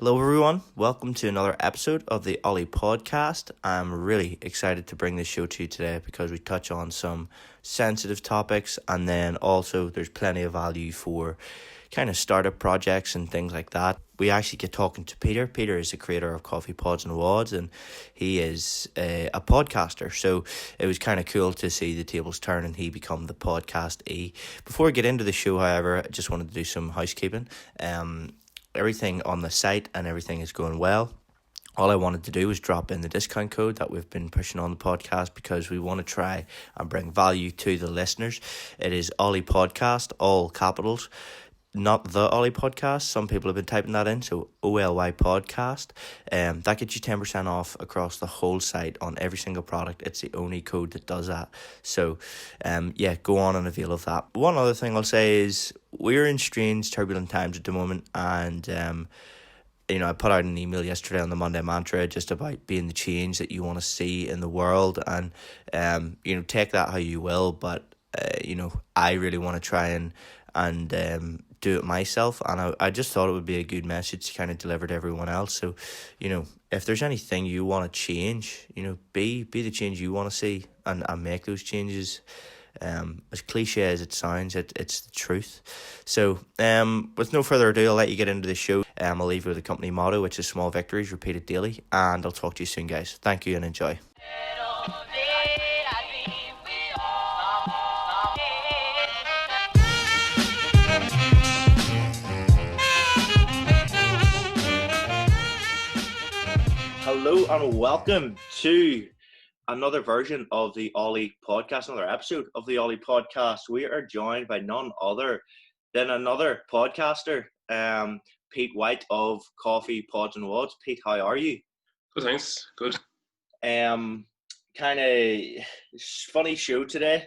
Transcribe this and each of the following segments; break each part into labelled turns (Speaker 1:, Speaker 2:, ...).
Speaker 1: Hello, everyone. Welcome to another episode of the OLY podcast. I'm really excited to bring this show to you today because we touch on some sensitive topics, and then also there's plenty of value for kind of startup projects and things like that. We actually get talking to Peter. Peter is the creator of Coffee Pods and Wods, and he is a podcaster. So it was kind of cool to see the tables turn and he become the podcastee. Before we get into the show, however, I just wanted to do some housekeeping. Everything on the site and everything is going well. All I wanted to do was drop in the discount code that we've been pushing on the podcast because we want to try and bring value to the listeners. It is OLY Podcast, all capitals, not the OLY Podcast. Some people have been typing that in, so OLY Podcast. That gets you 10% off across the whole site on every single product. It's the only code that does that. So, go on and avail of that. One other thing I'll say is we're in strange, turbulent times at the moment, and I put out an email yesterday on the Monday Mantra just about being the change that you want to see in the world, and take that how you will, but I really want to try and do it myself, and I just thought it would be a good message to kind of deliver to everyone else. So, if there's anything you want to change, be the change you want to see, and make those changes. As cliche as it sounds, it's the truth. So, with no further ado, I'll let you get into the show. I'll leave you with the company motto, which is small victories repeated daily, and I'll talk to you soon, guys. Thank you and enjoy. Hello and welcome to another version of the OLY podcast, another episode of the OLY podcast. We are joined by none other than another podcaster, Pete White of Coffee Pods and Wods. Pete, how are you?
Speaker 2: Good, thanks. Good.
Speaker 1: Kind of funny show today.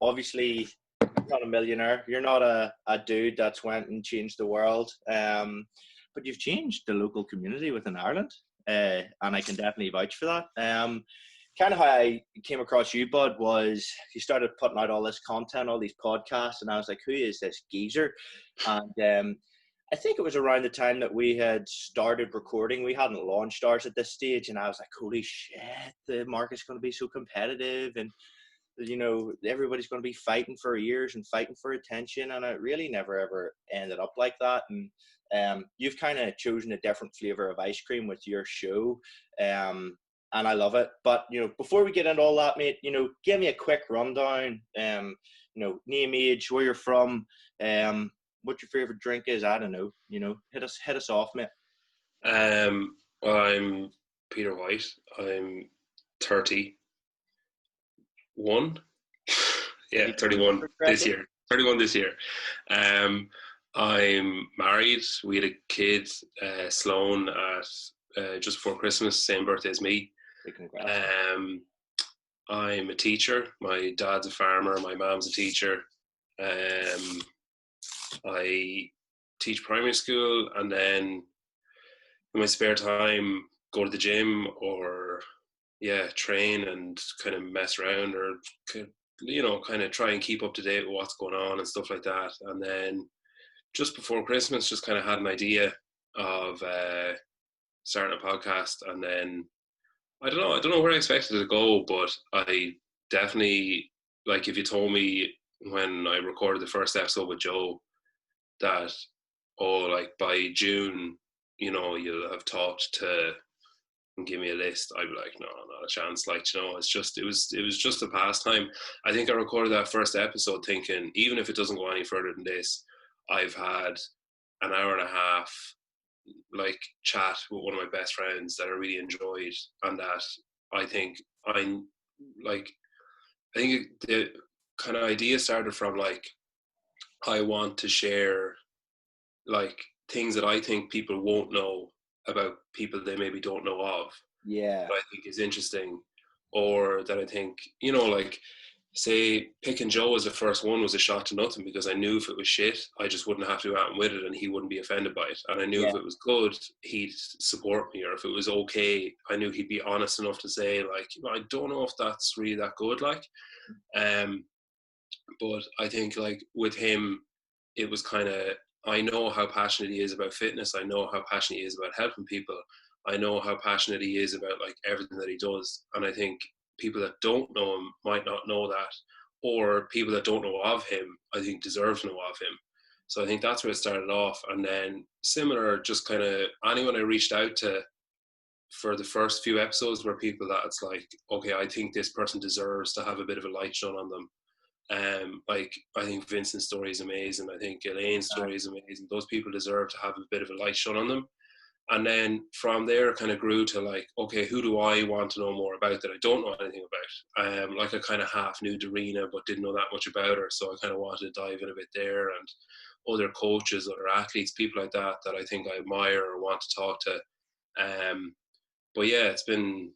Speaker 1: Obviously, you're not a millionaire. You're not a dude that's went and changed the world. But you've changed the local community within Ireland. And I can definitely vouch for that. Kind of how I came across you, Bud, was you started putting out all this content, all these podcasts, and I was like, who is this geezer? And I think it was around the time that we had started recording. We hadn't launched ours at this stage, and I was like, holy shit, the market's going to be so competitive, and everybody's going to be fighting for ears and fighting for attention, and it really never ever ended up like that. And you've kind of chosen a different flavor of ice cream with your show, and I love it. But before we get into all that, mate, give me a quick rundown. Name, age, where you're from, what your favorite drink is. I don't know. Hit us off, mate.
Speaker 2: Well, I'm Peter White. I'm 31. Yeah, 31 this year. 31 this year. I'm married. We had a kid, Sloan, at just before Christmas, same birthday as me.
Speaker 1: Congrats.
Speaker 2: I'm a teacher. My dad's a farmer. My mom's a teacher. I teach primary school, and then in my spare time, go to the gym or train and kind of mess around, or kind of try and keep up to date with what's going on and stuff like that. And then just before Christmas, just kind of had an idea of starting a podcast, and then I don't know where I expected it to go, but I definitely, like, if you told me when I recorded the first episode with Joe that by June, you'll have talked to and give me a list, I'd be like, no, not a chance. It was just a pastime. I think I recorded that first episode thinking, even if it doesn't go any further than this, I've had an hour and a half chat with one of my best friends that I really enjoyed, and that I think the kind of idea started from I want to share things that I think people won't know about people they maybe don't know of.
Speaker 1: Yeah.
Speaker 2: That I think is interesting, or that I think, say picking Joe as the first one was a shot to nothing, because I knew if it was shit, I just wouldn't have to go out and with it, and he wouldn't be offended by it. And I knew if it was good, he'd support me, or if it was okay, I knew he'd be honest enough to say, I don't know if that's really that good. But I think with him, it was kind of, I know how passionate he is about fitness. I know how passionate he is about helping people. I know how passionate he is about like everything that he does. And I think people that don't know him might not know that, or people that don't know of him, I think deserve to know of him. So I think that's where it started off. And then similar, just kind of anyone I reached out to for the first few episodes were people that it's like, okay, I think this person deserves to have a bit of a light shone on them. Like I think Vincent's story is amazing. I think Elaine's story is amazing. Those people deserve to have a bit of a light shone on them. And then from there, kind of grew to like, okay, who do I want to know more about that I don't know anything about? Like I kind of half knew Darina, but didn't know that much about her, so I kind of wanted to dive in a bit there. And other coaches, other athletes, people like that that I think I admire or want to talk to. But yeah, it's been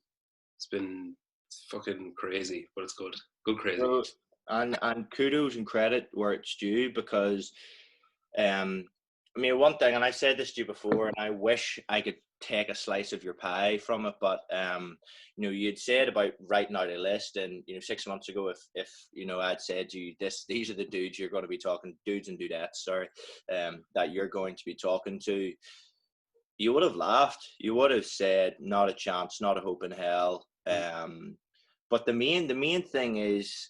Speaker 2: fucking crazy, but it's good crazy.
Speaker 1: So, and kudos and credit where it's due, because I mean, one thing, and I said this to you before, and I wish I could take a slice of your pie from it, but you know, you'd said about writing out a list, and you know, 6 months ago, if you know, I'd said to you, these are the dudes you're going to be talking, dudes and dudettes, sorry, that you're going to be talking to, you would have laughed. You would have said, not a chance, not a hope in hell. But the main thing is,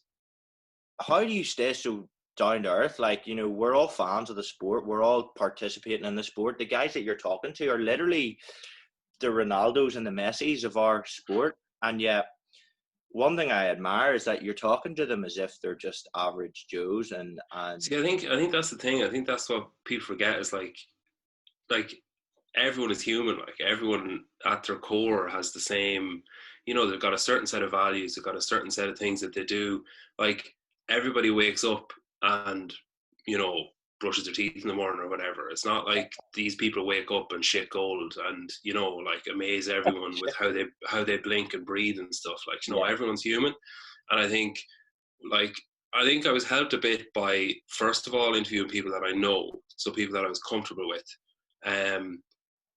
Speaker 1: how do you stay so down to earth? Like, you know, we're all fans of the sport. We're all participating in the sport. The guys that you're talking to are literally the Ronaldos and the Messis of our sport. And yet, one thing I admire is that you're talking to them as if they're just average Joes. And
Speaker 2: See, I think that's the thing. I think that's what people forget is like everyone is human. Like everyone at their core has the same, you know, they've got a certain set of values. They've got a certain set of things that they do. Like everybody wakes up and, you know, brushes their teeth in the morning or whatever. It's not like these people wake up and shit gold and, you know, like amaze everyone with how they blink and breathe and stuff. Like, you know, everyone's human. And I think I was helped a bit by, first of all, interviewing people that I know, so people that I was comfortable with,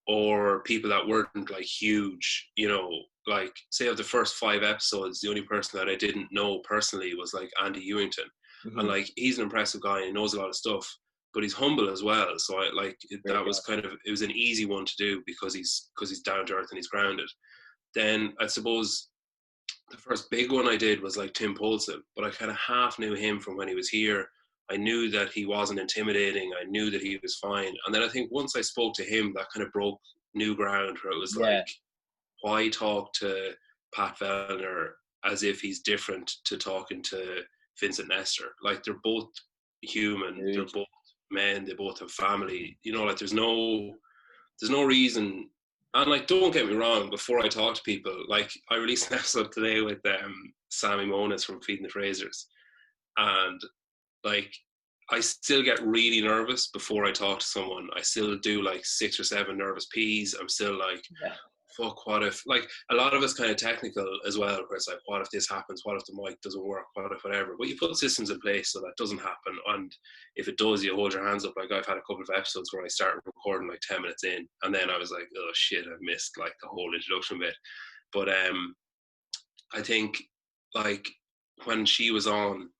Speaker 2: or people that weren't like huge, you know, like say of the first 5 episodes, the only person that I didn't know personally was like Andy Ewington. Mm-hmm. And like, he's an impressive guy and he knows a lot of stuff, but he's humble as well. So that was kind of, it was an easy one to do because he's down to earth and he's grounded. Then I suppose the first big one I did was like Tim Poulsen, but I kind of half knew him from when he was here. I knew that he wasn't intimidating. I knew that he was fine. And then I think once I spoke to him, that kind of broke new ground where it was like, why talk to Pat Vellner as if he's different to talking to Vincent Nestor? Like, they're both human. Dude. They're both men. They both have family. You know, like there's no reason. And like, don't get me wrong, before I talk to people, like I released an episode today with Sammy Monis from Feeding the Frasers. And like, I still get really nervous before I talk to someone. I still do like 6 or 7 nervous P's. I'm still like, fuck, what if, like, a lot of it's kind of technical as well, where it's like, what if this happens? What if the mic doesn't work? What if whatever? But you put systems in place so that doesn't happen. And if it does, you hold your hands up. Like, I've had a couple of episodes where I started recording like 10 minutes in, and then I was like, oh shit, I missed like the whole introduction bit. But I think like when she was on,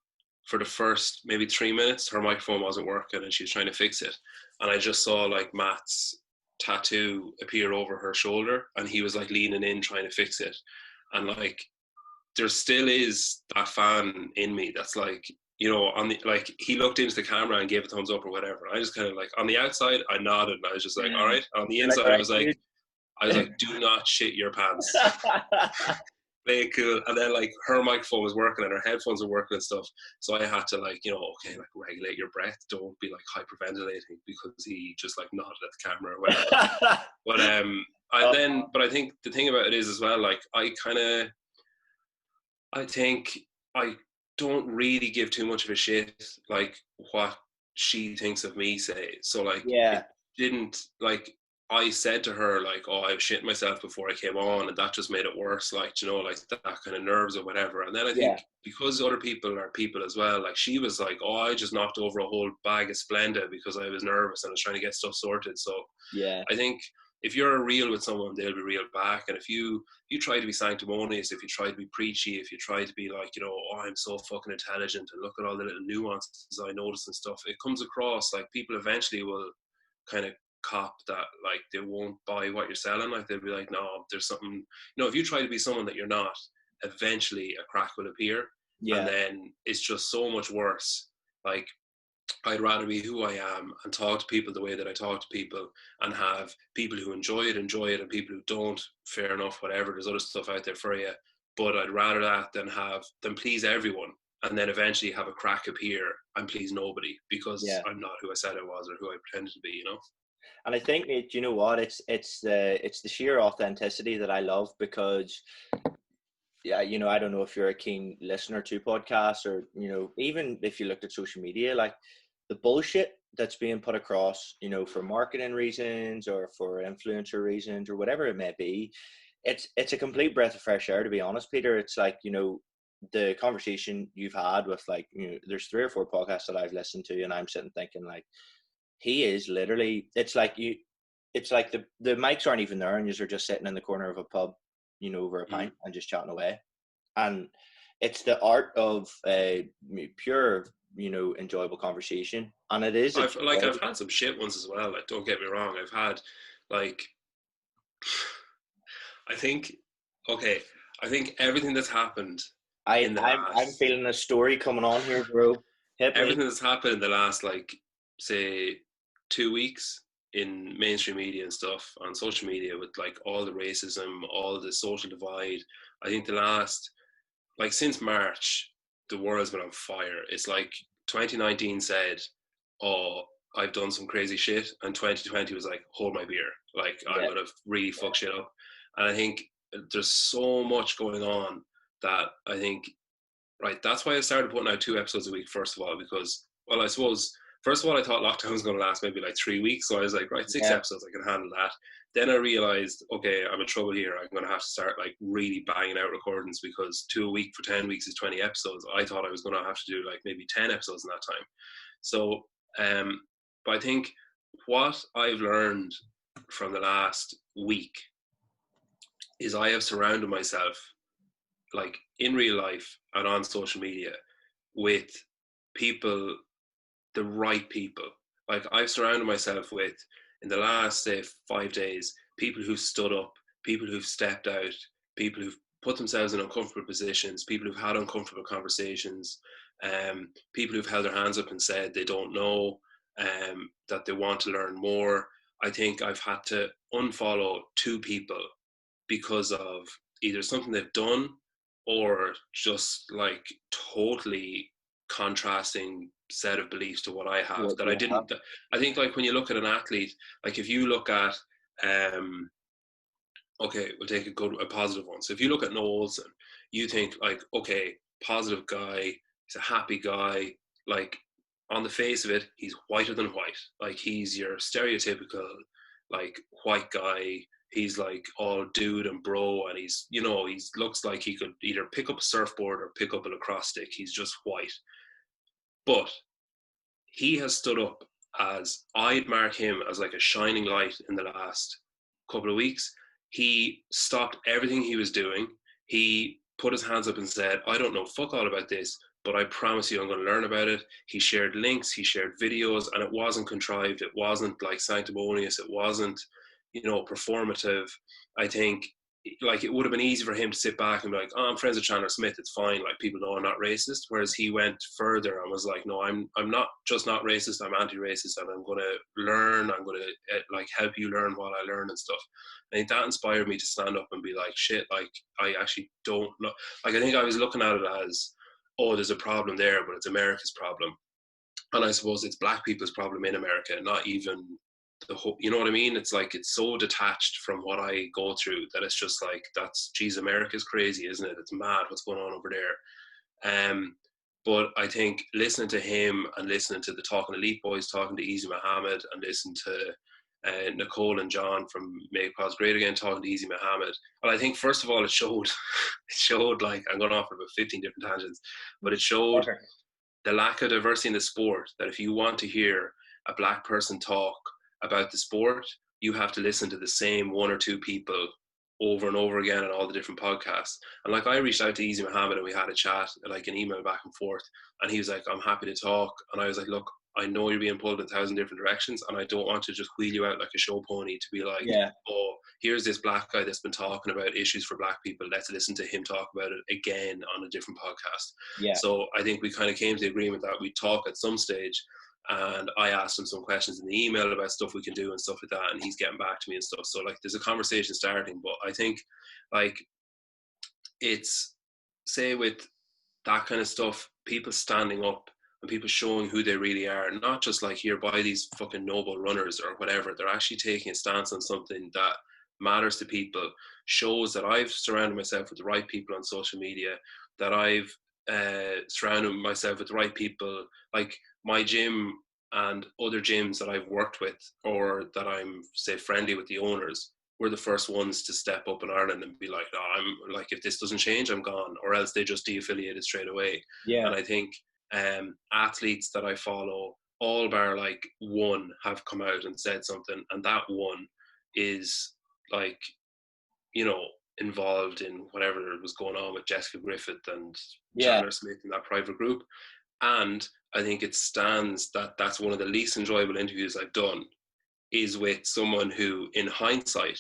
Speaker 2: for the first maybe 3 minutes, her microphone wasn't working and she was trying to fix it. And I just saw like Matt's tattoo appear over her shoulder and he was like leaning in trying to fix it. And like, there still is that fan in me that's like, you know, on the, like, he looked into the camera and gave a thumbs up or whatever. I just kind of like, on the outside, I nodded and I was just like, all right. On the inside, I was like, do not shit your pants. Play it cool. And then like, her microphone was working and her headphones were working and stuff, so I had to like, you know, okay, like regulate your breath, don't be like hyperventilating, because he just like nodded at the camera or whatever. But I think the thing about it is as well, like, I think I don't really give too much of a shit like what she thinks of me, say. So like, it didn't, like, I said to her like, oh, I've shit myself before I came on, and that just made it worse, like, you know, like that kind of nerves or whatever. And then I think because other people are people as well, like, she was like, oh, I just knocked over a whole bag of Splenda because I was nervous and I was trying to get stuff sorted. So I think if you're real with someone, they'll be real back. And if you try to be sanctimonious, if you try to be preachy, if you try to be like, you know, oh, I'm so fucking intelligent and look at all the little nuances I notice and stuff, it comes across like people eventually will kind of cop that like they won't buy what you're selling. Like they'll be like, no, there's something, if you try to be someone that you're not, eventually a crack will appear. And
Speaker 1: Yeah.
Speaker 2: then it's just so much worse. Like, I'd rather be who I am and talk to people the way that I talk to people, and have people who enjoy it, and people who don't, fair enough, whatever. There's other stuff out there for you. But I'd rather that than please everyone and then eventually have a crack appear and please nobody because
Speaker 1: Yeah.
Speaker 2: I'm not who I said I was or who I pretended to be.
Speaker 1: And I think you know what, it's the sheer authenticity that I love, because yeah, I don't know if you're a keen listener to podcasts, or even if you looked at social media, like the bullshit that's being put across, for marketing reasons or for influencer reasons or whatever it may be, it's a complete breath of fresh air, to be honest, Peter. It's like, the conversation you've had with, like, there's 3 or 4 podcasts that I've listened to, and I'm sitting thinking, like, he is literally, it's like the mics aren't even there, and you're just sitting in the corner of a pub, over a pint and just chatting away. And it's the art of pure, enjoyable conversation. And it is.
Speaker 2: I've had some shit ones as well. Like, don't get me wrong. I've had, like, I think everything that's happened
Speaker 1: I'm feeling a story coming on here, bro.
Speaker 2: everything that's happened in the last, like, say 2 weeks in mainstream media and stuff on social media, with like all the racism, all the social divide. I think the last, like, since March, the world's been on fire. It's like 2019 said, oh, I've done some crazy shit, and 2020 was like, hold my beer, like, I'm gonna really fuck shit up. And I think there's so much going on that I think, right, that's why I started putting out 2 episodes a week, first of all, because, well, I suppose, first of all, I thought lockdown was going to last maybe like 3 weeks, so I was like, right, 6 episodes, I can handle that. Then I realized, okay, I'm in trouble here. I'm going to have to start like really banging out recordings, because 2 a week for 10 weeks is 20 episodes. I thought I was going to have to do like maybe 10 episodes in that time. So, but I think what I've learned from the last week is I have surrounded myself, like in real life and on social media, with people, the right people. Like, I've surrounded myself with, in the last, say, 5 days, people who've stood up, people who've stepped out, people who've put themselves in uncomfortable positions, people who've had uncomfortable conversations, people who've held their hands up and said they don't know, that they want to learn more. I think I've had to unfollow 2 people because of either something they've done, or just like totally contrasting set of beliefs to what I have that I didn't. I think, like, when you look at an athlete, like if you look at, okay, we'll take a positive one. So if you look at Noah Olsen, you think like, okay, positive guy, he's a happy guy. Like, on the face of it, he's whiter than white. Like, he's your stereotypical, like, white guy. He's like all dude and bro, and he's looks like he could either pick up a surfboard or pick up a lacrosse stick. He's just white. But he has stood up, as I'd mark him as like a shining light in the last couple of weeks. He stopped everything he was doing. He put his hands up and said, I don't know fuck all about this, but I promise you I'm going to learn about it. He shared links, he shared videos, and it wasn't contrived. It wasn't like sanctimonious. It wasn't, performative. I think, like, it would have been easy for him to sit back and be like, oh, I'm friends with Chandler Smith, it's fine, like, people know I'm not racist. Whereas he went further and was like, no, I'm not just not racist, I'm anti-racist, and I'm going to learn, I'm going to like help you learn while I learn and stuff. I think that inspired me to stand up and be like, shit, like, I actually don't know. Like, I think I was looking at it as, oh, there's a problem there, but it's America's problem. And I suppose it's black people's problem in America, not even the whole, you know what I mean? It's like, it's so detached from what I go through that it's just like, geez, America's crazy, isn't it? It's mad what's going on over there. But I think listening to him and listening to the Talking Elite Boys, talking to Easy Muhammad, and listening to Nicole and John from Make Pause Great Again, talking to Easy Muhammad. And I think, first of all, it showed like, I'm going off for about 15 different tangents, but it showed the lack of diversity in the sport, that if you want to hear a black person talk about the sport, you have to listen to the same 1 or 2 people over and over again on all the different podcasts. And like, I reached out to Easy Muhammad and we had a chat, like an email back and forth, and he was like, I'm happy to talk. And I was like, look, I know you're being pulled in 1,000 different directions, and I don't want to just wheel you out like a show pony to be like, oh, here's this black guy that's been talking about issues for black people. Let's listen to him talk about it again on a different podcast.
Speaker 3: Yeah.
Speaker 2: So I think we kind of came to the agreement that we'd talk at some stage, and I asked him some questions in the email about stuff we can do and stuff like that, and he's getting back to me and stuff. So like there's a conversation starting, but I think like it's, say with that kind of stuff, people standing up and people showing who they really are, not just like, here, buy these fucking noble runners or whatever. They're actually taking a stance on something that matters to people, shows that I've surrounded myself with the right people on social media, that I've surrounded myself with the right people, like my gym and other gyms that I've worked with or that I'm, say, friendly with the owners. We're the first ones to step up in Ireland and be like, no, I'm like, if this doesn't change, I'm gone, or else they just de-affiliated straight away.
Speaker 3: Yeah.
Speaker 2: And I think athletes that I follow, all bar like one, have come out and said something, and that one is like, you know, involved in whatever was going on with Jessica Griffith and Chandler Smith in that private group. And I think it stands that that's one of the least enjoyable interviews I've done, is with someone who, in hindsight,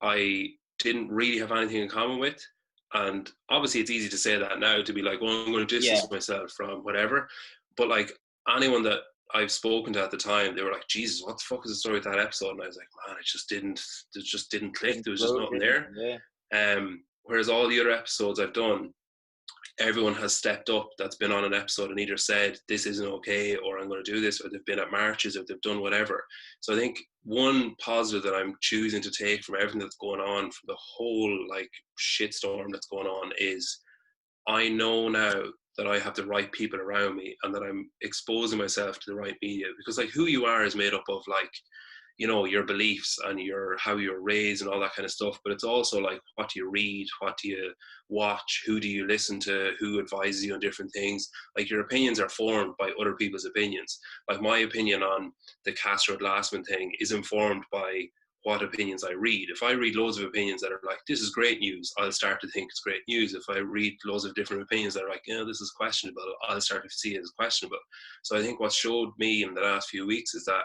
Speaker 2: I didn't really have anything in common with. And obviously it's easy to say that now, to be like, well, I'm going to distance myself from whatever. But like anyone that I've spoken to at the time, they were like, Jesus, what the fuck is the story with that episode? And I was like, man, it just didn't click. There was just nothing there. Whereas all the other episodes I've done, everyone has stepped up that's been on an episode and either said this isn't okay, or I'm going to do this, or they've been at marches, or they've done whatever. So I think one positive that I'm choosing to take from everything that's going on, from the whole like shitstorm that's going on, is I know now that I have the right people around me and that I'm exposing myself to the right media, because like who you are is made up of like, you know, your beliefs and your how you're raised and all that kind of stuff, but it's also like, what do you read, what do you watch, who do you listen to, who advises you on different things. Like your opinions are formed by other people's opinions. Like my opinion on the Castro Glassman thing is informed by what opinions I read. If I read loads of opinions that are like, this is great news, I'll start to think it's great news. If I read loads of different opinions that are like, this is questionable, I'll start to see it as questionable. So I think what showed me in the last few weeks is that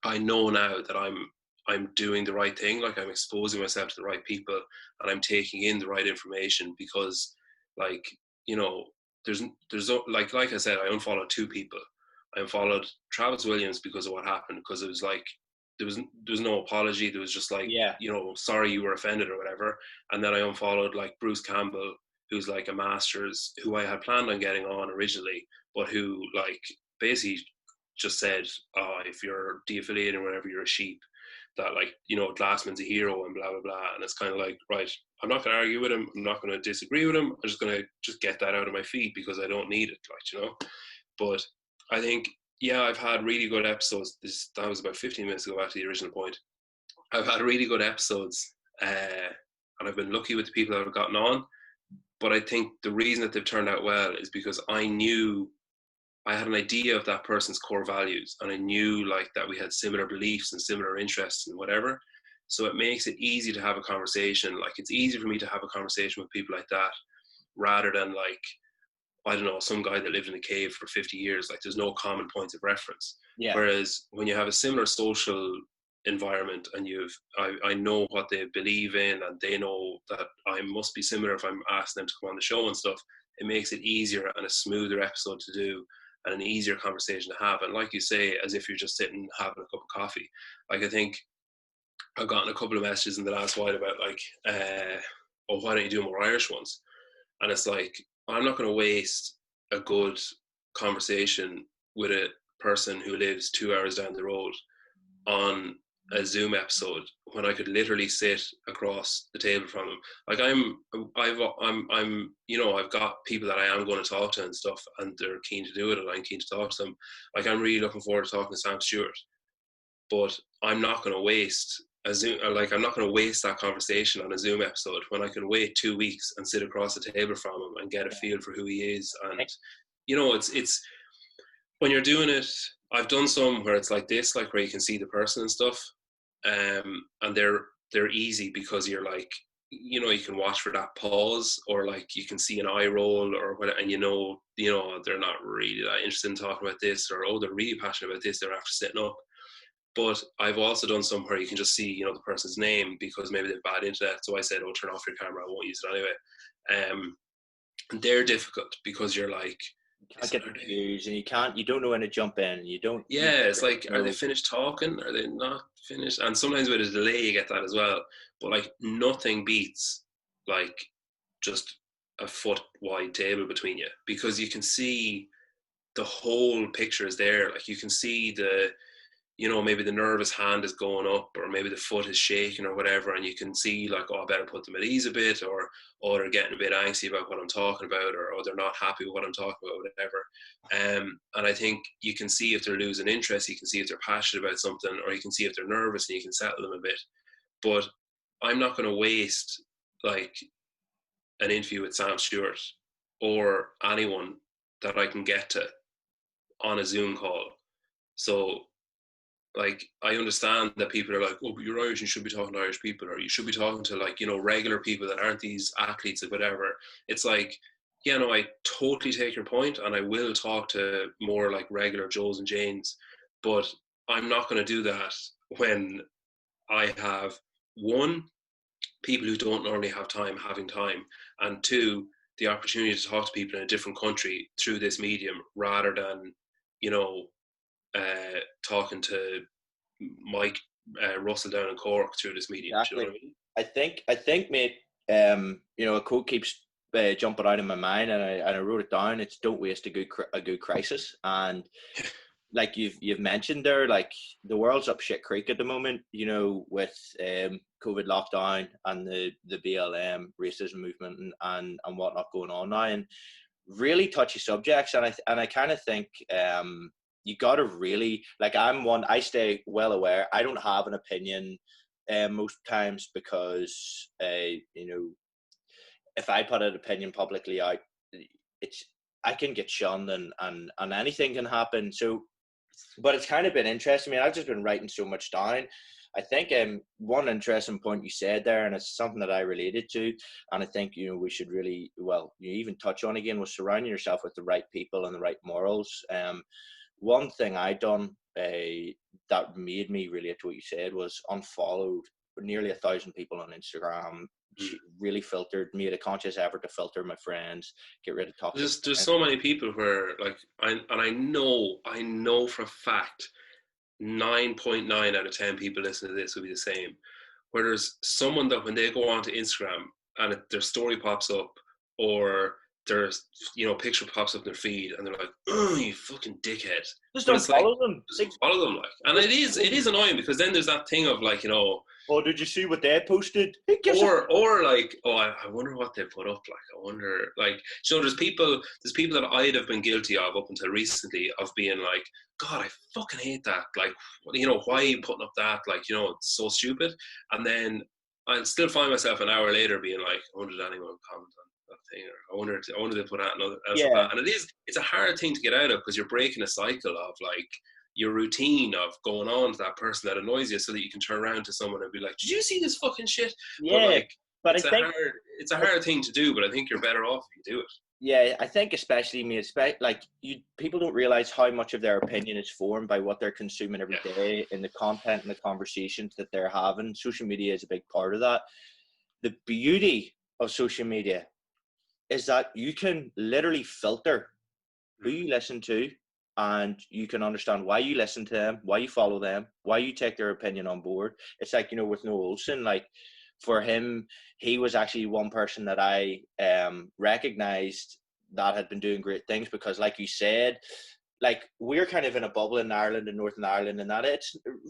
Speaker 2: I know now that I'm doing the right thing. Like I'm exposing myself to the right people and I'm taking in the right information, because like, you know, there's like I said, I unfollowed 2 people. I unfollowed Travis Williams because of what happened, because it was like, there was no apology. There was just like, you know, sorry you were offended or whatever. And then I unfollowed like Bruce Campbell, who's like a master's, who I had planned on getting on originally, but who like basically just said, if you're de-affiliated or whatever, you're a sheep, that like, you know, Glassman's a hero and blah, blah, blah. And it's kind of like, right, I'm not going to argue with him. I'm not going to disagree with him. I'm just going to just get that out of my feed because I don't need it, like, you know. But I think, I've had really good episodes. That was about 15 minutes ago, back to the original point. I've had really good episodes and I've been lucky with the people that have gotten on. But I think the reason that they've turned out well is because I had an idea of that person's core values, and I knew like that we had similar beliefs and similar interests and whatever. So it makes it easy to have a conversation. Like it's easy for me to have a conversation with people like that, rather than like, I don't know, some guy that lived in a cave for 50 years. Like there's no common points of reference. Whereas when you have a similar social environment and I know what they believe in, and they know that I must be similar if I'm asking them to come on the show and stuff, it makes it easier and a smoother episode to do, and an easier conversation to have. And like you say, as if you're just sitting having a cup of coffee. Like I think I've gotten a couple of messages in the last while about like, why don't you do more Irish ones? And it's like, I'm not going to waste a good conversation with a person who lives 2 hours down the road on a Zoom episode when I could literally sit across the table from them. Like I'm, you know, I've got people that I am going to talk to and stuff, and they're keen to do it, and I'm keen to talk to them. Like I'm really looking forward to talking to Sam Stewart, but I'm not going to waste I'm not going to waste that conversation on a Zoom episode when I can wait 2 weeks and sit across the table from him and get a feel for who he is. And you know, it's when you're doing it, I've done some where it's like this, like where you can see the person and stuff, and they're easy because you're like, you can watch for that pause, or like you can see an eye roll or whatever, and they're not really that interested in talking about this, or oh, they're really passionate about this, they're after sitting up. But I've also done some where you can just see, the person's name because maybe they've bad internet. So I said, oh, turn off your camera, I won't use it anyway. And they're difficult because you're like,
Speaker 3: you can't get the cues, and you don't know when to jump in.
Speaker 2: It's like, are they finished talking? Are they not finished? And sometimes with a delay, you get that as well. But like, nothing beats like just a foot wide table between you, because you can see the whole picture is there. Like, you can see maybe the nervous hand is going up, or maybe the foot is shaking or whatever, and you can see like, oh, I better put them at ease a bit, or they're getting a bit angsty about what I'm talking about, or they're not happy with what I'm talking about, whatever. And I think you can see if they're losing interest, you can see if they're passionate about something, or you can see if they're nervous, and you can settle them a bit. But I'm not going to waste like an interview with Sam Stewart or anyone that I can get to on a Zoom call. So like, I understand that people are like, oh, but you're Irish, you should be talking to Irish people, or you should be talking to like, regular people that aren't these athletes or whatever. It's like, I totally take your point, and I will talk to more like regular Joes and Janes, but I'm not going to do that when I have, one, people who don't normally have time having time, and two, the opportunity to talk to people in a different country through this medium, rather than, talking to Mike Russell down in Cork through this medium.
Speaker 3: Exactly.
Speaker 2: Do you know what I mean?
Speaker 3: I think, mate. A quote keeps jumping out in my mind, and I wrote it down. It's "Don't waste a good crisis." And like you've mentioned there, like the world's up shit creek at the moment. With COVID lockdown and the BLM racism movement and whatnot going on now, and really touchy subjects. And I kind of think you got to really, like, I stay well aware. I don't have an opinion most times because, if I put an opinion publicly out, I can get shunned and anything can happen. So, but it's kind of been interesting. I mean, I've just been writing so much down. I think one interesting point you said there, and it's something that I related to, and I think we should really, well, you even touch on again, was surrounding yourself with the right people and the right morals. One thing I done that made me relate to what you said was unfollowed nearly 1,000 people on Instagram. Really filtered, made a conscious effort to filter my friends, get rid of toxic.
Speaker 2: There's so many people where like I know for a fact 9.9 out of 10 people listening to this will be the same, where there's someone that when they go onto Instagram and their story pops up, or there's picture pops up in their feed, and they're like, oh, you fucking dickhead,
Speaker 3: just don't follow them.
Speaker 2: Just follow them, like. And it is annoying, because then there's that thing of like,
Speaker 3: oh, did you see what they posted?
Speaker 2: Or like, oh, I wonder what they put up. Like, I wonder, like, there's people that I'd have been guilty of up until recently of being like, God, I fucking hate that. Like, why are you putting up that? Like, it's so stupid. And then I still find myself an hour later being like, I wonder did anyone comment on that thing, or I wonder they put out another else of that. And it's a hard thing to get out of, because you're breaking a cycle of like your routine of going on to that person that annoys you, so that you can turn around to someone and be like, did you see this fucking shit?
Speaker 3: Yeah, but
Speaker 2: it's a hard thing to do, but I think you're better off if you do it.
Speaker 3: Yeah, I think especially people don't realize how much of their opinion is formed by what they're consuming every day, in the content and the conversations that they're having. Social media is a big part of that. The beauty of social media is that you can literally filter who you listen to, and you can understand why you listen to them, why you follow them, why you take their opinion on board. It's like, with Noah Olsen, like, for him, he was actually one person that I recognized that had been doing great things, because like you said, like, we're kind of in a bubble in Ireland and Northern Ireland, and that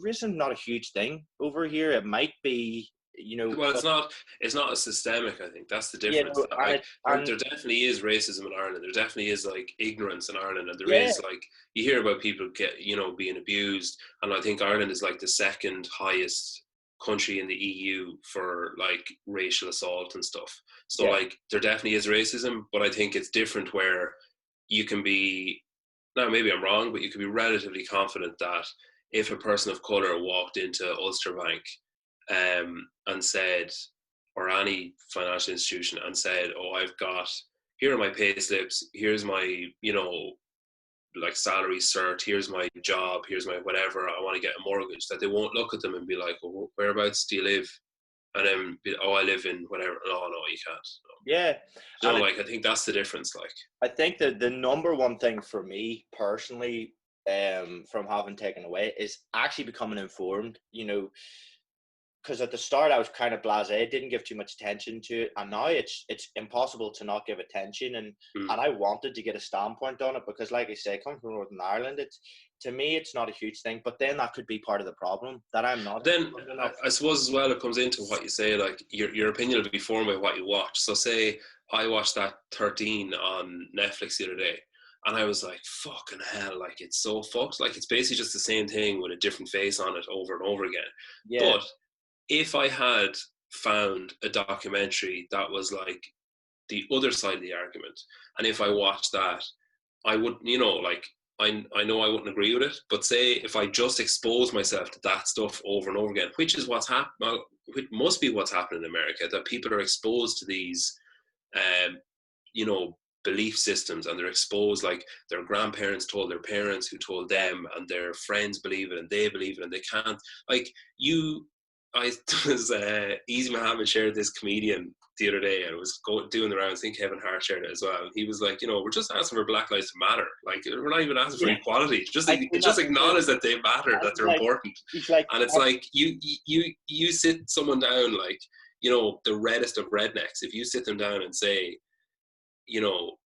Speaker 3: racism not a huge thing over here. It might be,
Speaker 2: well, it's not as systemic. I think that's the difference. There definitely is racism in Ireland. There definitely is like ignorance in Ireland, and there is like, you hear about people being abused, and I think Ireland is like the second highest country in the EU for like racial assault and stuff. So like, there definitely is racism, but I think it's different, where you can be, now maybe I'm wrong, but you can be relatively confident that if a person of colour walked into Ulster Bank and said, or any financial institution and said, oh, here are my pay slips, here's my, like salary cert, here's my job, here's my whatever, I want to get a mortgage, that they won't look at them and be like, oh, whereabouts do you live? And then, oh, I live in whatever. No, you can't. No.
Speaker 3: Yeah.
Speaker 2: Like, I think that's the difference. Like,
Speaker 3: I think that the number one thing for me personally, from having taken away, is actually becoming informed, because at the start I was kind of blasé, didn't give too much attention to it, and now it's impossible to not give attention, and I wanted to get a standpoint on it, because like I say, coming from Northern Ireland, to me it's not a huge thing, but then that could be part of the problem, that I'm not.
Speaker 2: Then I suppose as well it comes into what you say, like your opinion will be formed by what you watch. So say I watched that 13 on Netflix the other day, and I was like, fucking hell, like it's so fucked, like it's basically just the same thing with a different face on it over and over again.
Speaker 3: Yeah.
Speaker 2: But if I had found a documentary that was like the other side of the argument, and if I watched that, I would, like, I know I wouldn't agree with it, but say if I just expose myself to that stuff over and over again, which is what's happened, well, it must be what's happening in America, that people are exposed to these, belief systems, and they're exposed, like their grandparents told their parents who told them, and their friends believe it, and they believe it, and they can't, like Easy Mohammed shared this comedian the other day, and it was doing the rounds. I think Kevin Hart shared it as well. He was like, we're just asking for Black Lives to matter. Like, we're not even asking for equality. Just acknowledge that they matter, that they're important. And it's like you sit someone down, like, the reddest of rednecks. If you sit them down and say, but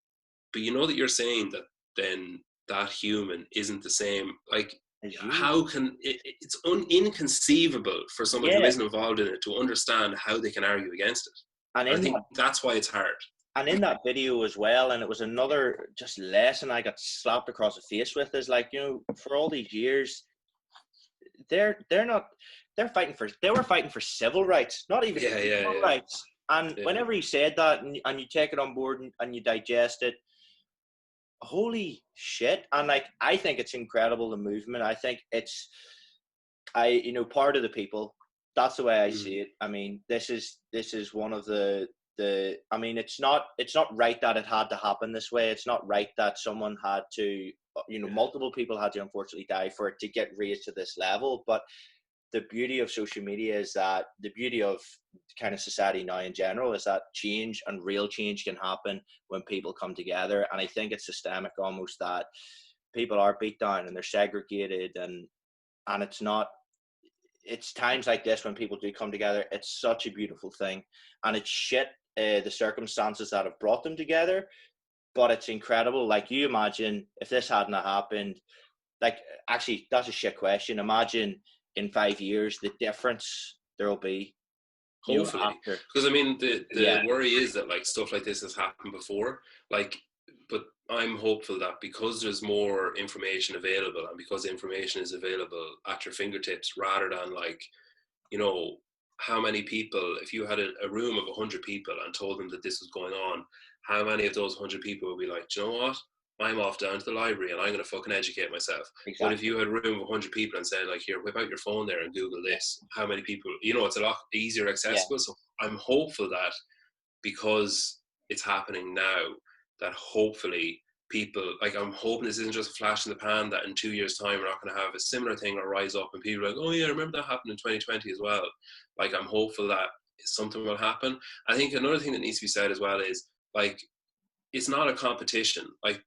Speaker 2: that you're saying that then that human isn't the same, like, how can it's inconceivable for someone who isn't involved in it to understand how they can argue against it. And I think that's why it's hard.
Speaker 3: And in that video as well, and it was another just lesson I got slapped across the face with, is like, for all these years, they were fighting for civil rights, not even civil rights. And whenever he said that, and you take it on board and you digest it, holy shit. And like, I think it's incredible, the movement. I think it's part of the people. That's the way I see it. I mean, this is one of the I mean, it's not right that it had to happen this way. It's not right that someone had to, multiple people had to unfortunately die for it to get raised to this level. But the beauty of social media is that, the beauty of kind of society now in general, is that change, and real change, can happen when people come together. And I think it's systemic almost, that people are beat down and they're segregated, and it's times like this when people do come together. It's such a beautiful thing, and it's shit, the circumstances that have brought them together, but it's incredible. Like, you imagine if this hadn't happened, like, actually that's a shit question. Imagine in 5 years the difference there will be.
Speaker 2: Hopefully, because I mean the worry is that, like, stuff like this has happened before, like, but I'm hopeful that because there's more information available, and because information is available at your fingertips, rather than, like, how many people, if you had a room of 100 people and told them that this was going on, how many of those 100 people would be like, do you know what? I'm off down to the library and I'm going to fucking educate myself. Exactly. But if you had a room of 100 people and said, like, here, whip out your phone there and Google this, how many people, it's a lot easier accessible. Yeah. So I'm hopeful that because it's happening now, that hopefully people, like, I'm hoping this isn't just a flash in the pan, that in 2 years' time we're not going to have a similar thing or rise up and people are like, oh yeah, remember that happened in 2020 as well. Like, I'm hopeful that something will happen. I think another thing that needs to be said as well is, like, it's not a competition. Like,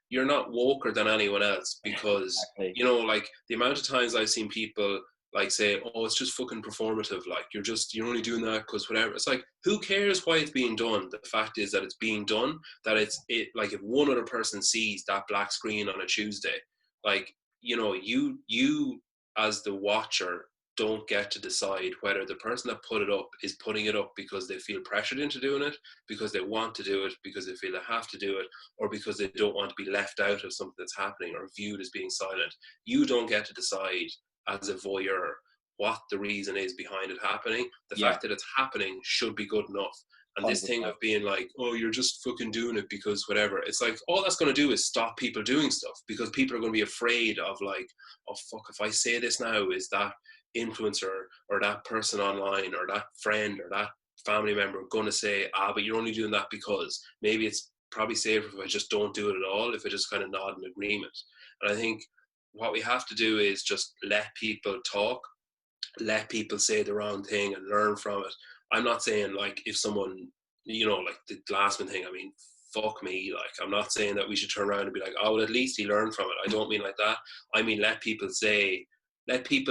Speaker 2: you're not woker than anyone else, because, exactly. Like, the amount of times I've seen people, like, say, oh, it's just fucking performative. Like, you're only doing that because whatever. It's like, who cares why it's being done? The fact is that it's being done, that like, if one other person sees that black screen on a Tuesday, like, you as the watcher don't get to decide whether the person that put it up is putting it up because they feel pressured into doing it, because they want to do it, because they feel they have to do it, or because they don't want to be left out of something that's happening or viewed as being silent. You don't get to decide as a voyeur what the reason is behind it happening. The fact that it's happening should be good enough. And this thing of being like, oh, you're just fucking doing it because whatever. It's like, all that's going to do is stop people doing stuff, because people are going to be afraid of, like, oh, fuck, if I say this now, is that influencer or that person online or that friend or that family member going to say, but you're only doing that because maybe it's probably safer if I just don't do it at all, if I just kind of nod in agreement. And I think what we have to do is just let people talk, let people say the wrong thing and learn from it. I'm not saying like if someone, like the Glassman thing, I mean, fuck me, like I'm not saying that we should turn around and be like, oh, well, at least he learned from it. I don't mean like that. I mean, let people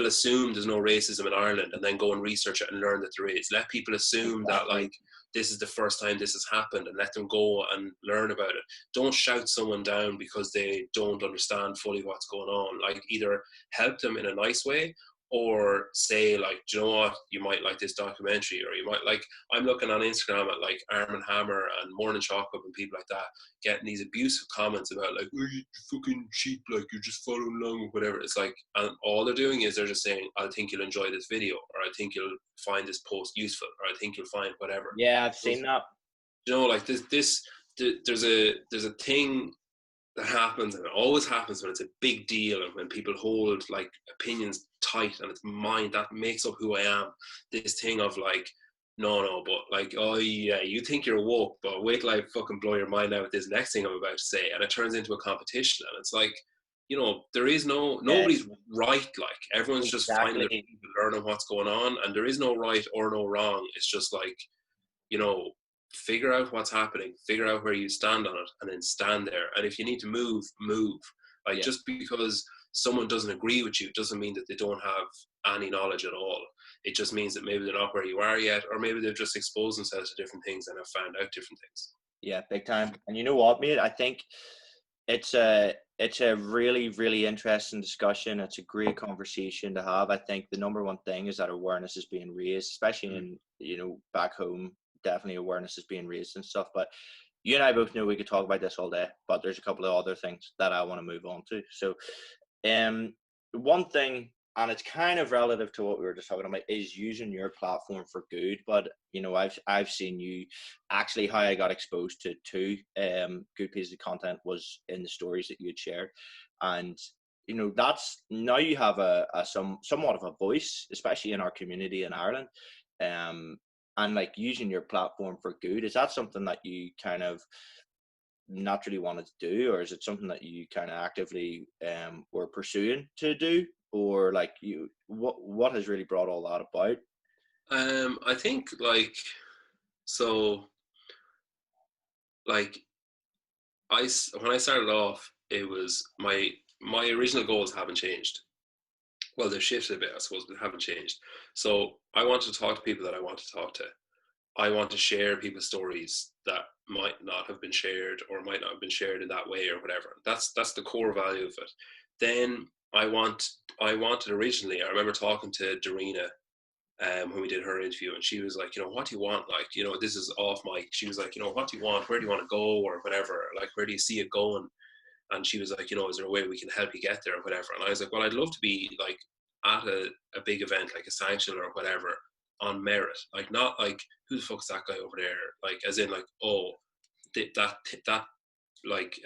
Speaker 2: assume there's no racism in Ireland and then go and research it and learn that there is. Let people assume that like this is the first time this has happened and let them go and learn about it. Don't shout someone down because they don't understand fully what's going on. Like either help them in a nice way or say like, do you know what, you might like this documentary, or you might like, I'm looking on Instagram at like Arm & Hammer and Morning Chocolate and people like that getting these abusive comments about like, oh, you fucking cheap, like you're just following along with whatever. It's like, and all they're doing is they're just saying, I think you'll enjoy this video, or I think you'll find this post useful, or I think you'll find whatever.
Speaker 3: Yeah, I've seen that.
Speaker 2: You know, like there's a thing that happens, and it always happens when it's a big deal and when people hold like opinions tight and it's mine, that makes up who I am. This thing of like, no, but like, oh yeah, you think you're woke, but wait till I fucking blow your mind out with this next thing I'm about to say. And it turns into a competition, and it's like, there is nobody's right. Like everyone's just finding learning what's going on, and there is no right or no wrong. It's just like, figure out what's happening, figure out where you stand on it, and then stand there. And if you need to move. Like just because someone doesn't agree with you doesn't mean that they don't have any knowledge at all. It just means that maybe they're not where you are yet, or maybe they've just exposed themselves to different things and have found out different things.
Speaker 3: Yeah, big time. And you know what, mate? I think it's a really, really interesting discussion. It's a great conversation to have. I think the number one thing is that awareness is being raised, especially in, back home. Definitely awareness is being raised and stuff. But you and I both know we could talk about this all day, but there's a couple of other things that I want to move on to. So one thing, and it's kind of relative to what we were just talking about, is using your platform for good. But I've seen you actually, how I got exposed to two good pieces of content was in the stories that you had shared. And that's, now you have a somewhat of a voice, especially in our community in Ireland. And like using your platform for good, is that something that you kind of naturally wanted to do, or is it something that you kind of actively were pursuing to do, or like what has really brought all that about?
Speaker 2: I think when I started off, it was my original goals haven't changed. Well, they've shifted a bit, I suppose, but they haven't changed. So I want to talk to people that I want to talk to. I want to share people's stories that might not have been shared or might not have been shared in that way or whatever. That's the core value of it. Then I wanted originally, I remember talking to Darina when we did her interview, and she was like, what do you want? Like, this is off mic. She was like, what do you want? Where do you want to go or whatever? Like, where do you see it going? And she was like, is there a way we can help you get there or whatever? And I was like, well, I'd love to be like at a big event, like a sanction or whatever, on merit. Like, not like, who the fuck's that guy over there? Like, as in like, oh, that like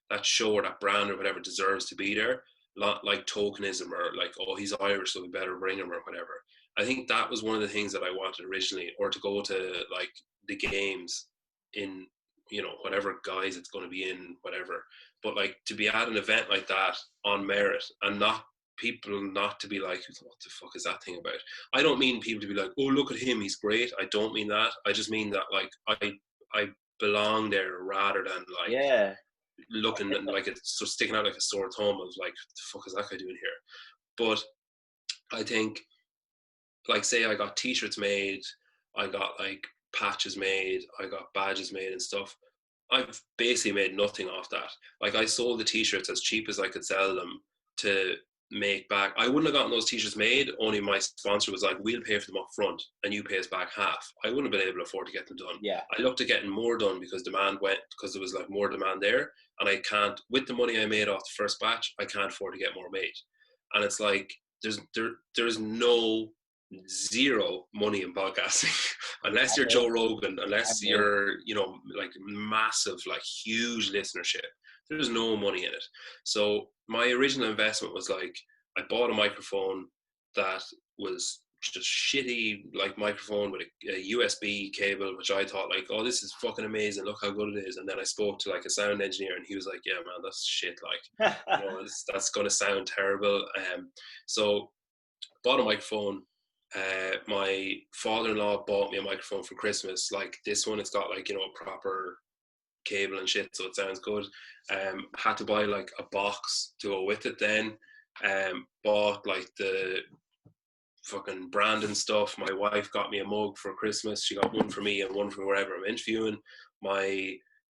Speaker 2: that show or that brand or whatever deserves to be there. Not like tokenism or like, oh, he's Irish, so we better bring him or whatever. I think that was one of the things that I wanted originally, or to go to like the games in, whatever guise it's going to be in, whatever. But like to be at an event like that on merit, and not to be like, what the fuck is that thing about? I don't mean people to be like, oh, look at him, he's great. I don't mean that. I just mean that like I belong there rather than like looking like it's so sticking out like a sore thumb of like, what the fuck is that guy doing here? But I think, like, say I got t-shirts made, I got like patches made, I got badges made and stuff. I've basically made nothing off that. Like, I sold the t-shirts as cheap as I could sell them to make back. I wouldn't have gotten those t-shirts made, only my sponsor was like, we'll pay for them up front and you pay us back half. I wouldn't have been able to afford to get them done. I looked at getting more done because there was like more demand there, and I can't, with the money I made off the first batch, I can't afford to get more made. And it's like, there's zero money in podcasting unless you're Joe Rogan, unless you're like massive, like huge listenership. There's no money in it. So my original investment was like, I bought a microphone that was just shitty like microphone with a USB cable, which I thought like, oh, this is fucking amazing, look how good it is. And then I spoke to like a sound engineer, and he was like, yeah man, that's shit, like, you know, that's going to sound terrible. So bought a microphone. My father-in-law bought me a microphone for Christmas, like this one. It's got like, you know, proper cable and shit, so it sounds good. Had to buy like a box to go with it then. Bought like the fucking brand and stuff. My wife got me a mug for Christmas. She got one for me and one for wherever I'm interviewing.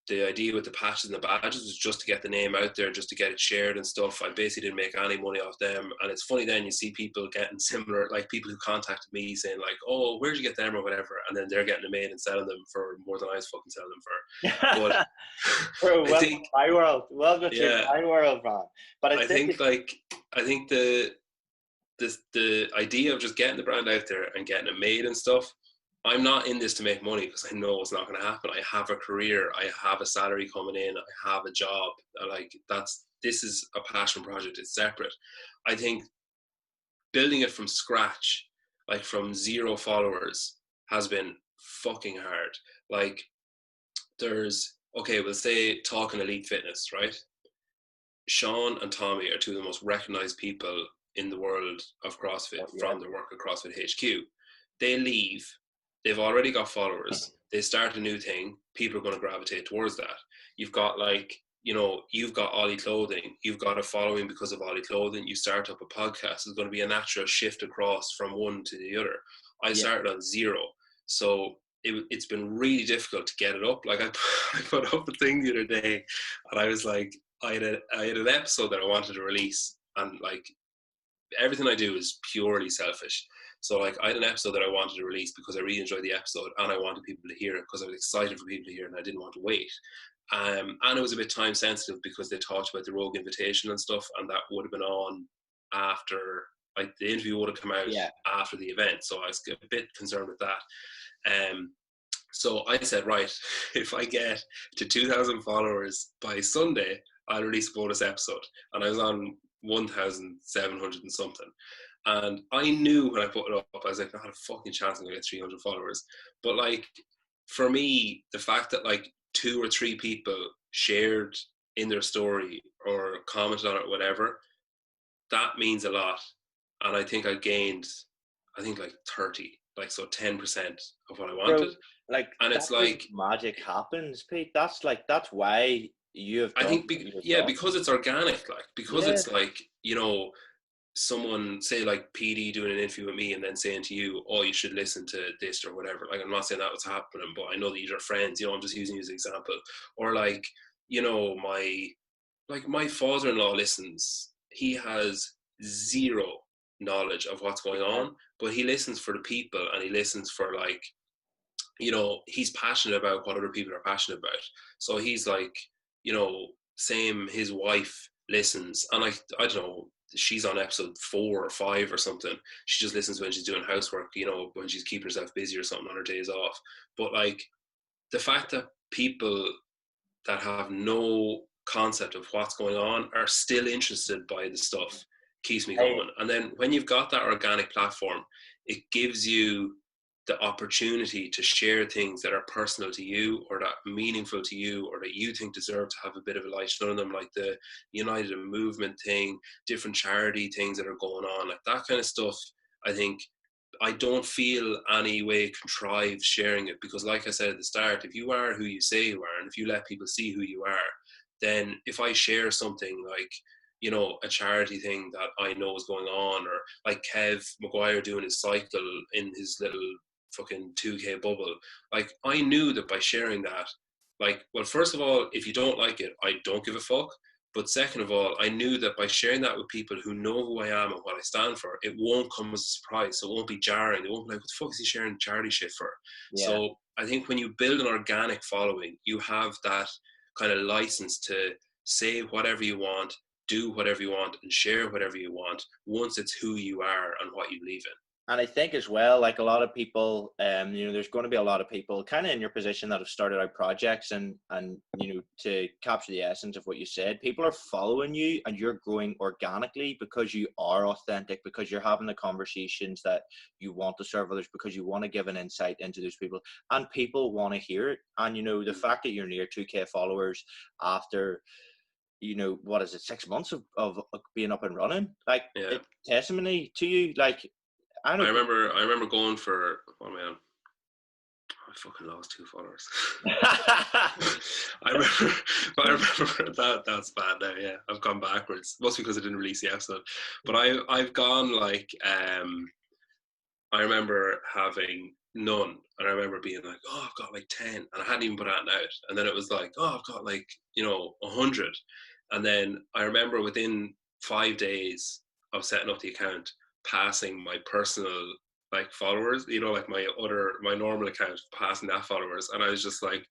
Speaker 2: The idea with the patches and the badges was just to get the name out there, just to get it shared and stuff. I basically didn't make any money off them. And it's funny then, you see people getting similar, like people who contacted me saying like, oh, where'd you get them or whatever, and then they're getting them made and selling them for more than I was fucking selling them for. But
Speaker 3: Bro, welcome to my world. Welcome to my world, man. But
Speaker 2: I think the idea of just getting the brand out there and getting it made and stuff, I'm not in this to make money, because I know it's not going to happen. I have a career, I have a salary coming in, I have a job. Like this is a passion project. It's separate. I think building it from scratch, like from 0 followers, has been fucking hard. Like we'll say Talking Elite Fitness, right? Sean and Tommy are 2 of the most recognized people in the world of CrossFit from their work at CrossFit HQ. They leave. They've already got followers. They start a new thing. People are going to gravitate towards that. You've got like, you know, you've got OLY Clothing. You've got a following because of OLY Clothing. You start up a podcast. There's going to be a natural shift across from one to the other. I started on 0. So it's been really difficult to get it up. Like I put up a thing the other day, and I was like, I had an episode that I wanted to release, and like everything I do is purely selfish. So like I had an episode that I wanted to release because I really enjoyed the episode, and I wanted people to hear it because I was excited for people to hear it, and I didn't want to wait. And it was a bit time sensitive because they talked about the Rogue Invitation and stuff, and that would have been on after, like the interview would have come out after the event. So I was a bit concerned with that. So I said, right, if I get to 2,000 followers by Sunday, I'll release a bonus episode. And I was on 1,700 and something. And I knew when I put it up, I was like, not a fucking chance I'm going to get 300 followers. But like, for me, the fact that like 2 or 3 people shared in their story or commented on it, whatever, that means a lot. And I think I gained, like 30, like, so 10% of what I wanted. Bro,
Speaker 3: like, and it's like magic happens, Pete. That's why you've done,
Speaker 2: I think because it's organic, like, because it's like, you know, someone say like PD doing an interview with me and then saying to you, oh, you should listen to this or whatever. Like, I'm not saying that was happening, but I know that you're friends, you know, I'm just using you as an example. Or like, you know, my father-in-law listens. He has 0 knowledge of what's going on, but he listens for the people, and he listens for, like, you know, he's passionate about what other people are passionate about. So he's like, you know, same, his wife listens, and I don't know, she's on episode 4 or 5 or something. She just listens when she's doing housework, you know, when she's keeping herself busy or something on her days off. But like, the fact that people that have no concept of what's going on are still interested by the stuff keeps me going. And then when you've got that organic platform, it gives you the opportunity to share things that are personal to you, or that meaningful to you, or that you think deserve to have a bit of a light shone on them, like the United Movement thing, different charity things that are going on, like that kind of stuff. I think I don't feel any way contrived sharing it, because like I said at the start, if you are who you say you are, and if you let people see who you are, then if I share something like, you know, a charity thing that I know is going on, or like Kev Maguire doing his cycle in his little fucking 2K bubble, like, I knew that by sharing that, like, well, first of all, if you don't like it, I don't give a fuck. But second of all, I knew that by sharing that with people who know who I am and what I stand for, it won't come as a surprise. So it won't be jarring. They won't be like, what the fuck is he sharing charity shit for? Yeah. So I think when you build an organic following, you have that kind of license to say whatever you want, do whatever you want, and share whatever you want, once it's who you are and what you believe in.
Speaker 3: And I think as well, like a lot of people, you know, there's going to be a lot of people kind of in your position that have started out projects and, you know, to capture the essence of what you said, people are following you and you're growing organically because you are authentic, because you're having the conversations that you want to serve others, because you want to give an insight into those people and people want to hear it. And, you know, the fact that you're near 2K followers after, you know, what is it, 6 months of being up and running, like it's testimony to you. Like, I
Speaker 2: remember going for, what am I on? I fucking lost 2 followers. I remember that's bad now. Yeah, I've gone backwards. Must be because I didn't release the episode. But I've gone like I remember having none, and I remember being like, oh, I've got like 10, and I hadn't even put that out. And then it was like, oh, I've got like 100, and then I remember within 5 days of setting up the account, passing my personal like followers, like my normal account, passing that followers, and I was just like,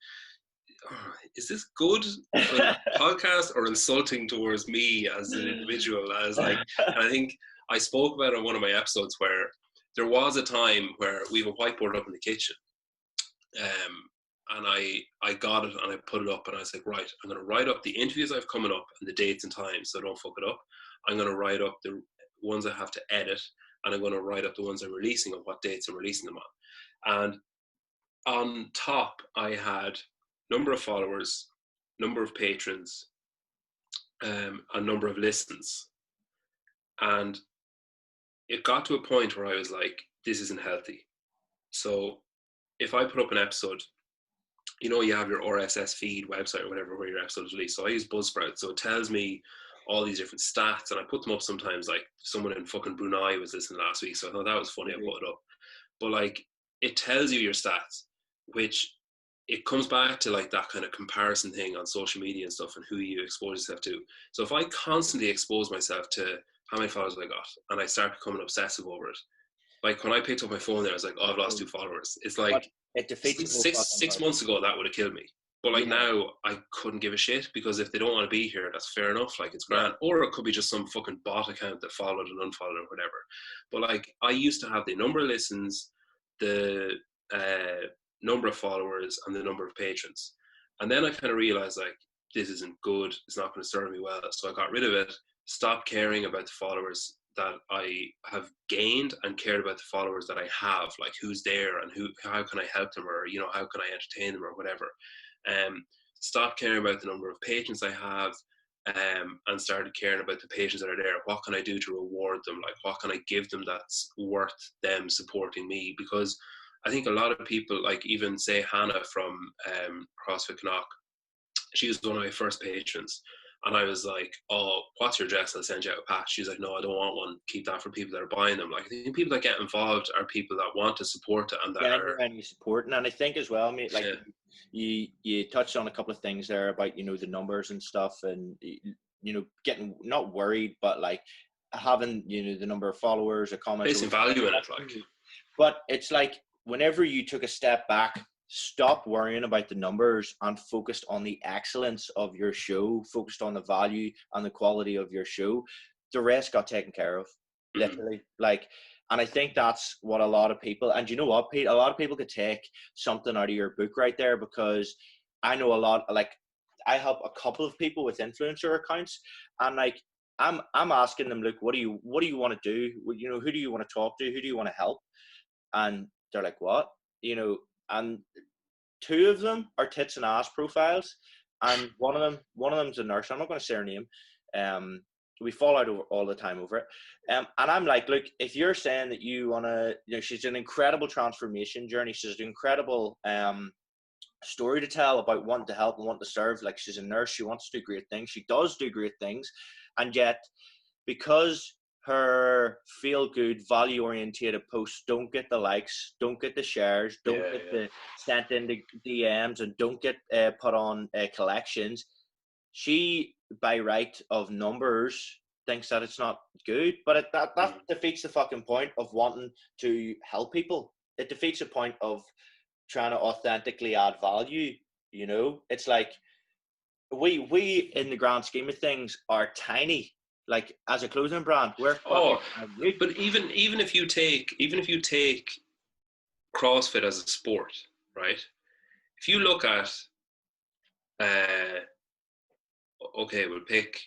Speaker 2: oh, is this good for the podcast or insulting towards me as an individual? I was like, and I think I spoke about it on one of my episodes where there was a time where we have a whiteboard up in the kitchen, and I got it and I put it up, and I was like, right, I'm going to write up the interviews I've coming up and the dates and times so I don't fuck it up. I'm going to write up the ones I have to edit, and I'm going to write up the ones I'm releasing and what dates I'm releasing them on. And on top, I had number of followers, number of patrons, a number of listens. And it got to a point where I was like, this isn't healthy. So if I put up an episode, you have your RSS feed website or whatever where your episode is released. So I use Buzzsprout. So it tells me all these different stats, and I put them up sometimes. Like someone in fucking Brunei was listening last week, so I thought that was funny. I put it up. But like, it tells you your stats, which it comes back to like that kind of comparison thing on social media and stuff and who you expose yourself to. So if I constantly expose myself to how many followers I got and I start becoming obsessive over it, like when I picked up my phone there, I was like, oh, I've lost 2 followers. It's like
Speaker 3: it defeats
Speaker 2: six months ago that would have killed me. But like now I couldn't give a shit, because if they don't want to be here, that's fair enough. Like it's grand. Or it could be just some fucking bot account that followed and unfollowed or whatever. But like I used to have the number of listens, the number of followers, and the number of patrons. And then I kind of realized like this isn't good. It's not going to serve me well. So I got rid of it, stopped caring about the followers that I have gained, and cared about the followers that I have, like who's there and how can I help them, or how can I entertain them or whatever. Stop caring about the number of patrons I have, and started caring about the patrons that are there. What can I do to reward them? Like what can I give them that's worth them supporting me? Because I think a lot of people, like even say Hannah from CrossFit Knock, she was one of my first patrons. And I was like, oh, what's your address? I'll send you out a patch. She's like, no, I don't want one. Keep that for people that are buying them. Like, I think people that get involved are people that want to support it and that are
Speaker 3: supporting. And I think as well, mate, like you touched on a couple of things there about, the numbers and stuff, and, getting not worried, but like having, the number of followers or comments.
Speaker 2: Placing value in it, like.
Speaker 3: But it's like, whenever you took a step back, stop worrying about the numbers and focused on the excellence of your show, focused on the value and the quality of your show, the rest got taken care of, literally. Like, and I think that's what a lot of people, and you know what, Pete, a lot of people could take something out of your book right there, because I know a lot, like I help a couple of people with influencer accounts, and like I'm asking them, look, what do you want to do? Who do you want to talk to? Who do you want to help? And they're like, what? And 2 of them are tits and ass profiles, and one of them's a nurse. I'm not going to say her name. We fall out all the time over it. And I'm like, look, if you're saying that you want to, she's an incredible transformation journey. She's an incredible story to tell about wanting to help and wanting to serve. Like, she's a nurse. She wants to do great things. She does do great things. And yet, because her feel-good, value-orientated posts don't get the likes, don't get the shares, don't get the sent in the DMs, and don't get put on collections, she, by right of numbers, thinks that it's not good. But that defeats the fucking point of wanting to help people. It defeats the point of trying to authentically add value. It's like we in the grand scheme of things are tiny. Like as a clothing brand, we're
Speaker 2: Oh,
Speaker 3: fucking
Speaker 2: but even if you take CrossFit as a sport, right? If you look at, okay, we'll pick,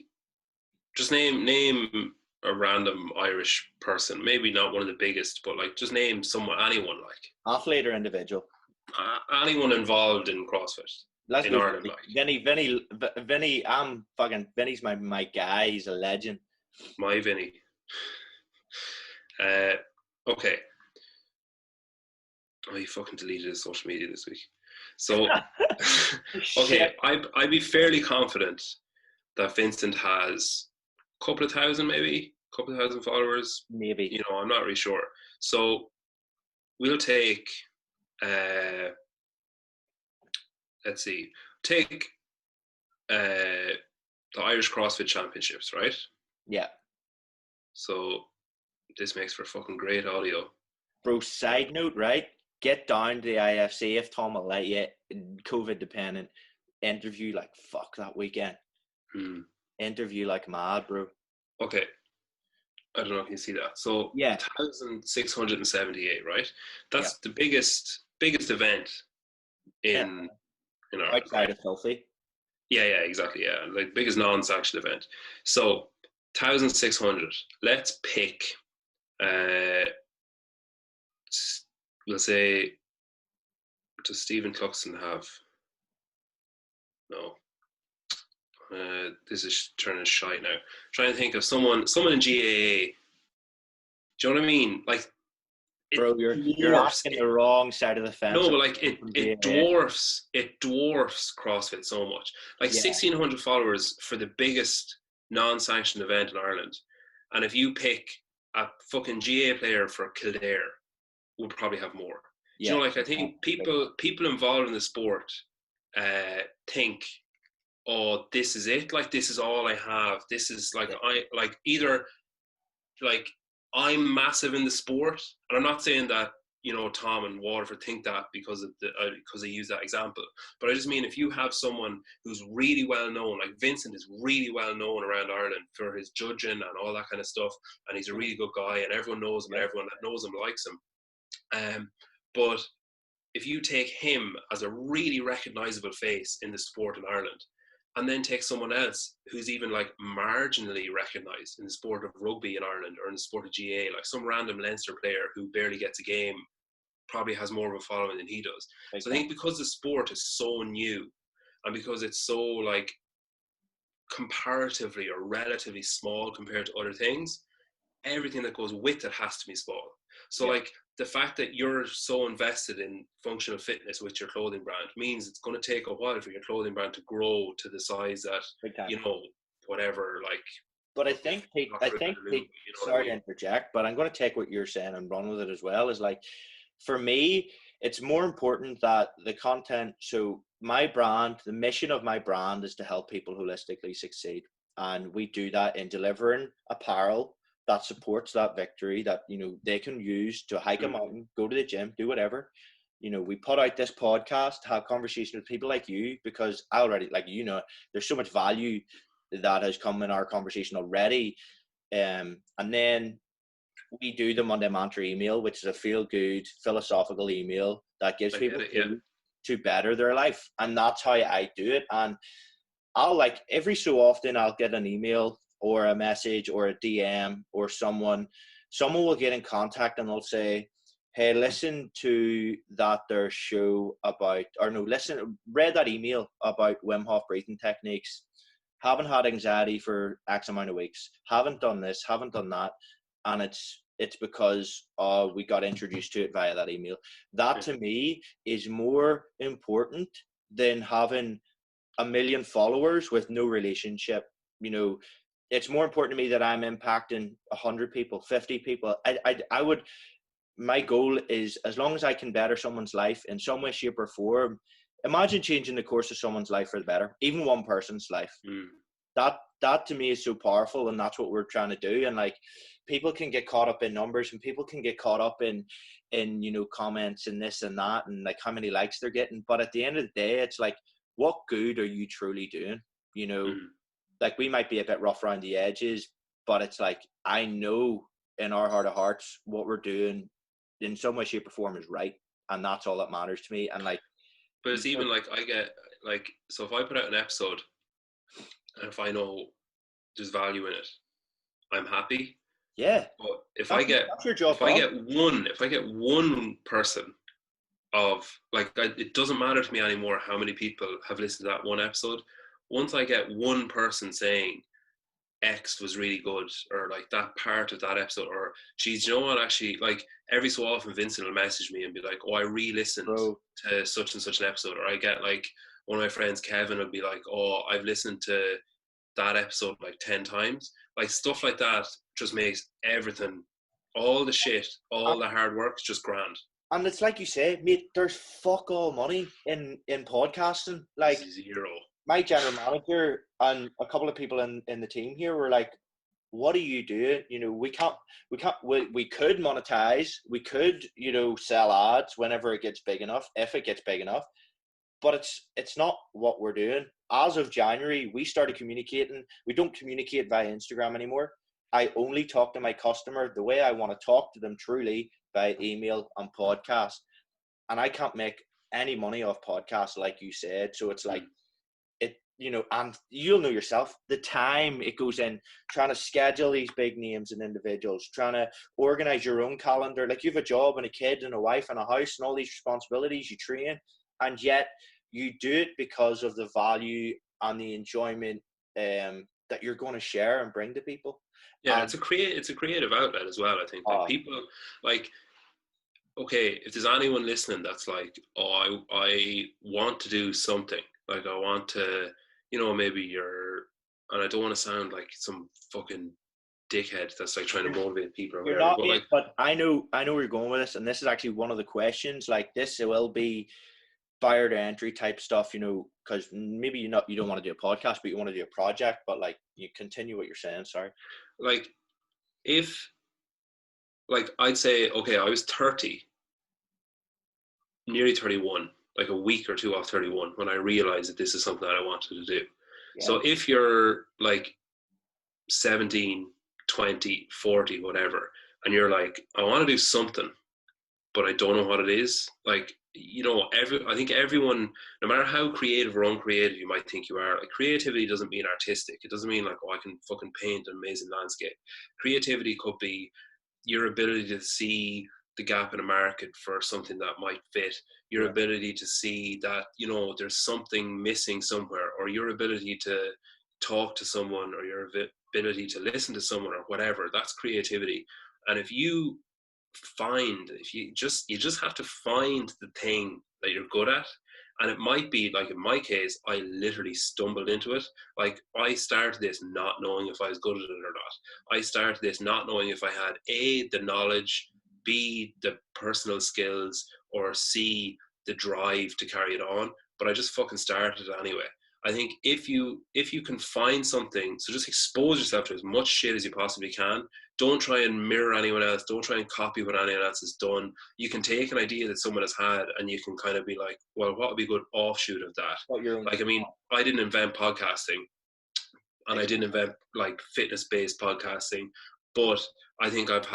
Speaker 2: just name a random Irish person, maybe not one of the biggest, but like just name someone, anyone, like
Speaker 3: athlete or individual.
Speaker 2: anyone involved in CrossFit
Speaker 3: Let's
Speaker 2: in
Speaker 3: go
Speaker 2: Ireland, like
Speaker 3: Vinny. I'm fucking Vinny's my guy. He's a legend.
Speaker 2: my Vinny. Okay. Oh, he fucking deleted his social media this week. So, okay, I'd be fairly confident that Vincent has a couple of thousand followers.
Speaker 3: Maybe.
Speaker 2: You know, I'm not really sure. So, we'll take, let's see, take the Irish CrossFit Championships, right?
Speaker 3: Yeah.
Speaker 2: So, this makes for fucking great audio.
Speaker 3: Bro, side note, right? Get down to the IFC if Tom will let you, COVID dependent, interview like fuck that weekend. Interview like mad, bro.
Speaker 2: Okay. I don't know if you see that. So
Speaker 3: yeah,
Speaker 2: 1,678, right? That's the biggest event in Ireland.
Speaker 3: Outside of healthy.
Speaker 2: Yeah, exactly. Yeah, like biggest non-sanctioned event. So 1,600. Let's pick. Let's say, does Stephen Cluxton have? No. This is turning shite now. Trying to think of someone in GAA. Do you know what I mean? Like,
Speaker 3: bro, you're asking the wrong side of the fence.
Speaker 2: No, but like it dwarfs CrossFit so much. Like 1,600 followers for the biggest non-sanctioned event in Ireland, and if you pick a fucking GA player for Kildare, would probably have more. You know, like I think people involved in the sport think, oh, this is it. Like this is all I have. This is like I'm massive in the sport, and I'm not saying that, you know, Tom and Waterford think that because they use that example. But I just mean, if you have someone who's really well known, like Vincent is really well known around Ireland for his judging and all that kind of stuff, and he's a really good guy, and everyone knows him, and everyone that knows him likes him. But if you take him as a really recognizable face in the sport in Ireland, and then take someone else who's even like marginally recognised in the sport of rugby in Ireland or in the sport of GA, like some random Leinster player who barely gets a game, probably has more of a following than he does. Exactly. So I think because the sport is so new, and because it's so like comparatively or relatively small compared to other things, everything that goes with it has to be small. So like the fact that you're so invested in functional fitness with your clothing brand means it's going to take a while for your clothing brand to grow to the size that, you know, whatever, like.
Speaker 3: But I think sorry to interject, but I'm going to take what you're saying and run with it as well. Is like, for me, it's more important that the content, so my brand, the mission of my brand is to help people holistically succeed. And we do that in delivering apparel that supports that victory, that, you know, they can use to hike a mountain, go to the gym, do whatever. You know, we put out this podcast to have conversation with people like you, because I already, like, you know, there's so much value that has come in our conversation already. And then we do the Monday Mantra email, which is a feel-good philosophical email that gives people to better their life. And that's how I do it. And I'll, like, every so often I'll get an email or a message or a DM, or someone will get in contact and they'll say, hey, listen to their show about, or no, read that email about Wim Hof breathing techniques, haven't had anxiety for X amount of weeks, haven't done this, haven't done that, and it's because we got introduced to it via that email. That to me is more important than having 1 million followers with no relationship. You know, it's more important to me that I'm impacting 100 people, 50 people. I would, my goal is, as long as I can better someone's life in some way, shape or form, imagine changing the course of someone's life for the better, even one person's life. That to me is so powerful, and that's what we're trying to do. And like, people can get caught up in numbers, and people can get caught up in, you know, comments and this and that, and like how many likes they're getting. But at the end of the day, it's like, what good are you truly doing? You know, like, we might be a bit rough around the edges, but it's like, I know in our heart of hearts what we're doing in some way, shape, or form is right, and that's all that matters to me. And like,
Speaker 2: but it's even like I get like, so if I put out an episode and if I know there's value in it, I'm happy.
Speaker 3: yeah,
Speaker 2: But if
Speaker 3: that's your job.
Speaker 2: if I get one person of like, it doesn't matter to me anymore how many people have listened to that one episode. Once I get one person saying X was really good, or like that part of that episode, or geez, you know what, actually, like every so often Vincent will message me and be like, oh, I re-listened to such and such an episode, or I get like one of my friends Kevin will be like, oh, I've listened to that episode like 10 times. Like stuff like that just makes everything, all the shit, all the hard work just grand.
Speaker 3: And it's like you say, mate, there's fuck all money in podcasting. Like,
Speaker 2: zero.
Speaker 3: My general manager and a couple of people in the team here were like, what are you doing? You know, we could monetize, we could, you know, sell ads whenever it gets big enough, if it gets big enough, but it's not what we're doing. As of January, we started communicating. We don't communicate via Instagram anymore. I only talk to my customer the way I want to talk to them, truly, by email and podcast. And I can't make any money off podcasts, like you said. So it's like, you know, and you'll know yourself, the time it goes in trying to schedule these big names and individuals, trying to organize your own calendar. Like, you have a job and a kid and a wife and a house and all these responsibilities, you train, and yet you do it because of the value and the enjoyment that you're going to share and bring to people.
Speaker 2: Yeah, it's a creative outlet as well, I think. Like, people, like, okay, if there's anyone listening that's like, oh, I want to do something, like I want to, you know, maybe and I don't want to sound like some fucking dickhead that's like trying to motivate people or
Speaker 3: whatever. You're not, but, like, but I know where you're going with this, and this is actually one of the questions. Like, this, it will be buyer to entry type stuff, you know, because maybe you don't want to do a podcast, but you want to do a project. But like, you continue what you're saying. Sorry.
Speaker 2: Like, if, like, I'd say, okay, I was 30, nearly 31, like a week or two off 31, when I realized that this is something that I wanted to do. Yeah. So if you're like 17, 20, 40, whatever, and you're like, I want to do something, but I don't know what it is, like, you know, I think everyone, no matter how creative or uncreative you might think you are, like, creativity doesn't mean artistic. It doesn't mean like, oh, I can fucking paint an amazing landscape. Creativity could be your ability to see the gap in a market for something that might fit, your ability to see that, you know, there's something missing somewhere, or your ability to talk to someone, or your ability to listen to someone, or whatever. That's creativity. And if you just have to find the thing that you're good at. And it might be, like in my case, I literally stumbled into it. Like, I started this not knowing if I was good at it or not. I started this not knowing if I had A, the knowledge, B, the personal skills, or C, the drive to carry it on. But I just fucking started it anyway. I think if you can find something, so just expose yourself to as much shit as you possibly can. Don't try and mirror anyone else. Don't try and copy what anyone else has done. You can take an idea that someone has had, and you can kind of be like, well, what would be a good offshoot of that? Like, I mean, I didn't invent podcasting, and I didn't invent like fitness-based podcasting, but I think I've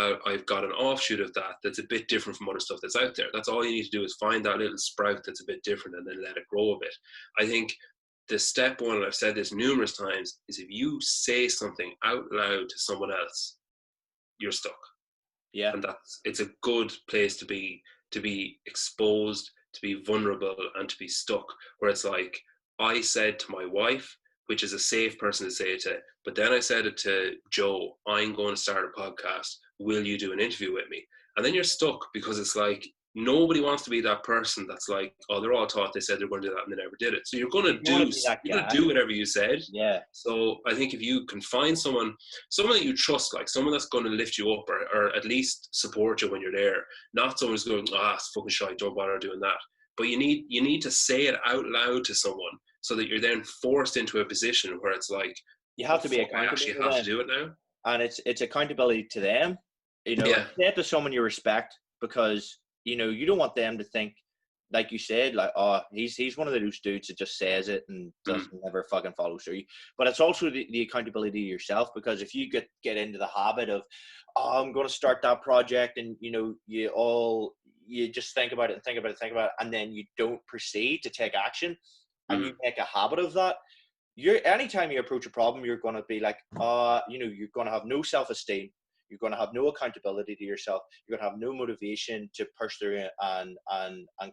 Speaker 2: got an offshoot of that that's a bit different from other stuff that's out there. That's all you need to do, is find that little sprout that's a bit different, and then let it grow a bit. I think the step one, and I've said this numerous times, is if you say something out loud to someone else, you're stuck. Yeah. And it's a good place to be exposed, to be vulnerable, and to be stuck, where it's like, I said to my wife, which is a safe person to say it to, but then I said it to Joe, I'm going to start a podcast, will you do an interview with me? And then you're stuck, because it's like, nobody wants to be that person that's like, oh, they're all taught, they said they're going to do that and they never did it. So you're going to do whatever you said. Yeah. So I think if you can find someone that you trust, like someone that's going to lift you up, or at least support you when you're there, not someone who's going, it's fucking shite, don't bother doing that. But you need to say it out loud to someone, so that you're then forced into a position where it's like, you have to be accountable. I actually have to do it now. And it's accountability to them. You know, say it to someone you respect, because you know, you don't want them to think
Speaker 3: like you said, like, he's one of those dudes that just says it and doesn't never fucking follow through. But it's also the accountability to yourself, because if you get into the habit of, I'm going to start that project, and you just think about it and think about it, and then you don't proceed to take action, and you make a habit of that. Anytime you approach a problem, you're going to be like, you're going to have no self-esteem. You're going to have no accountability to yourself. You're going to have no motivation to push through it and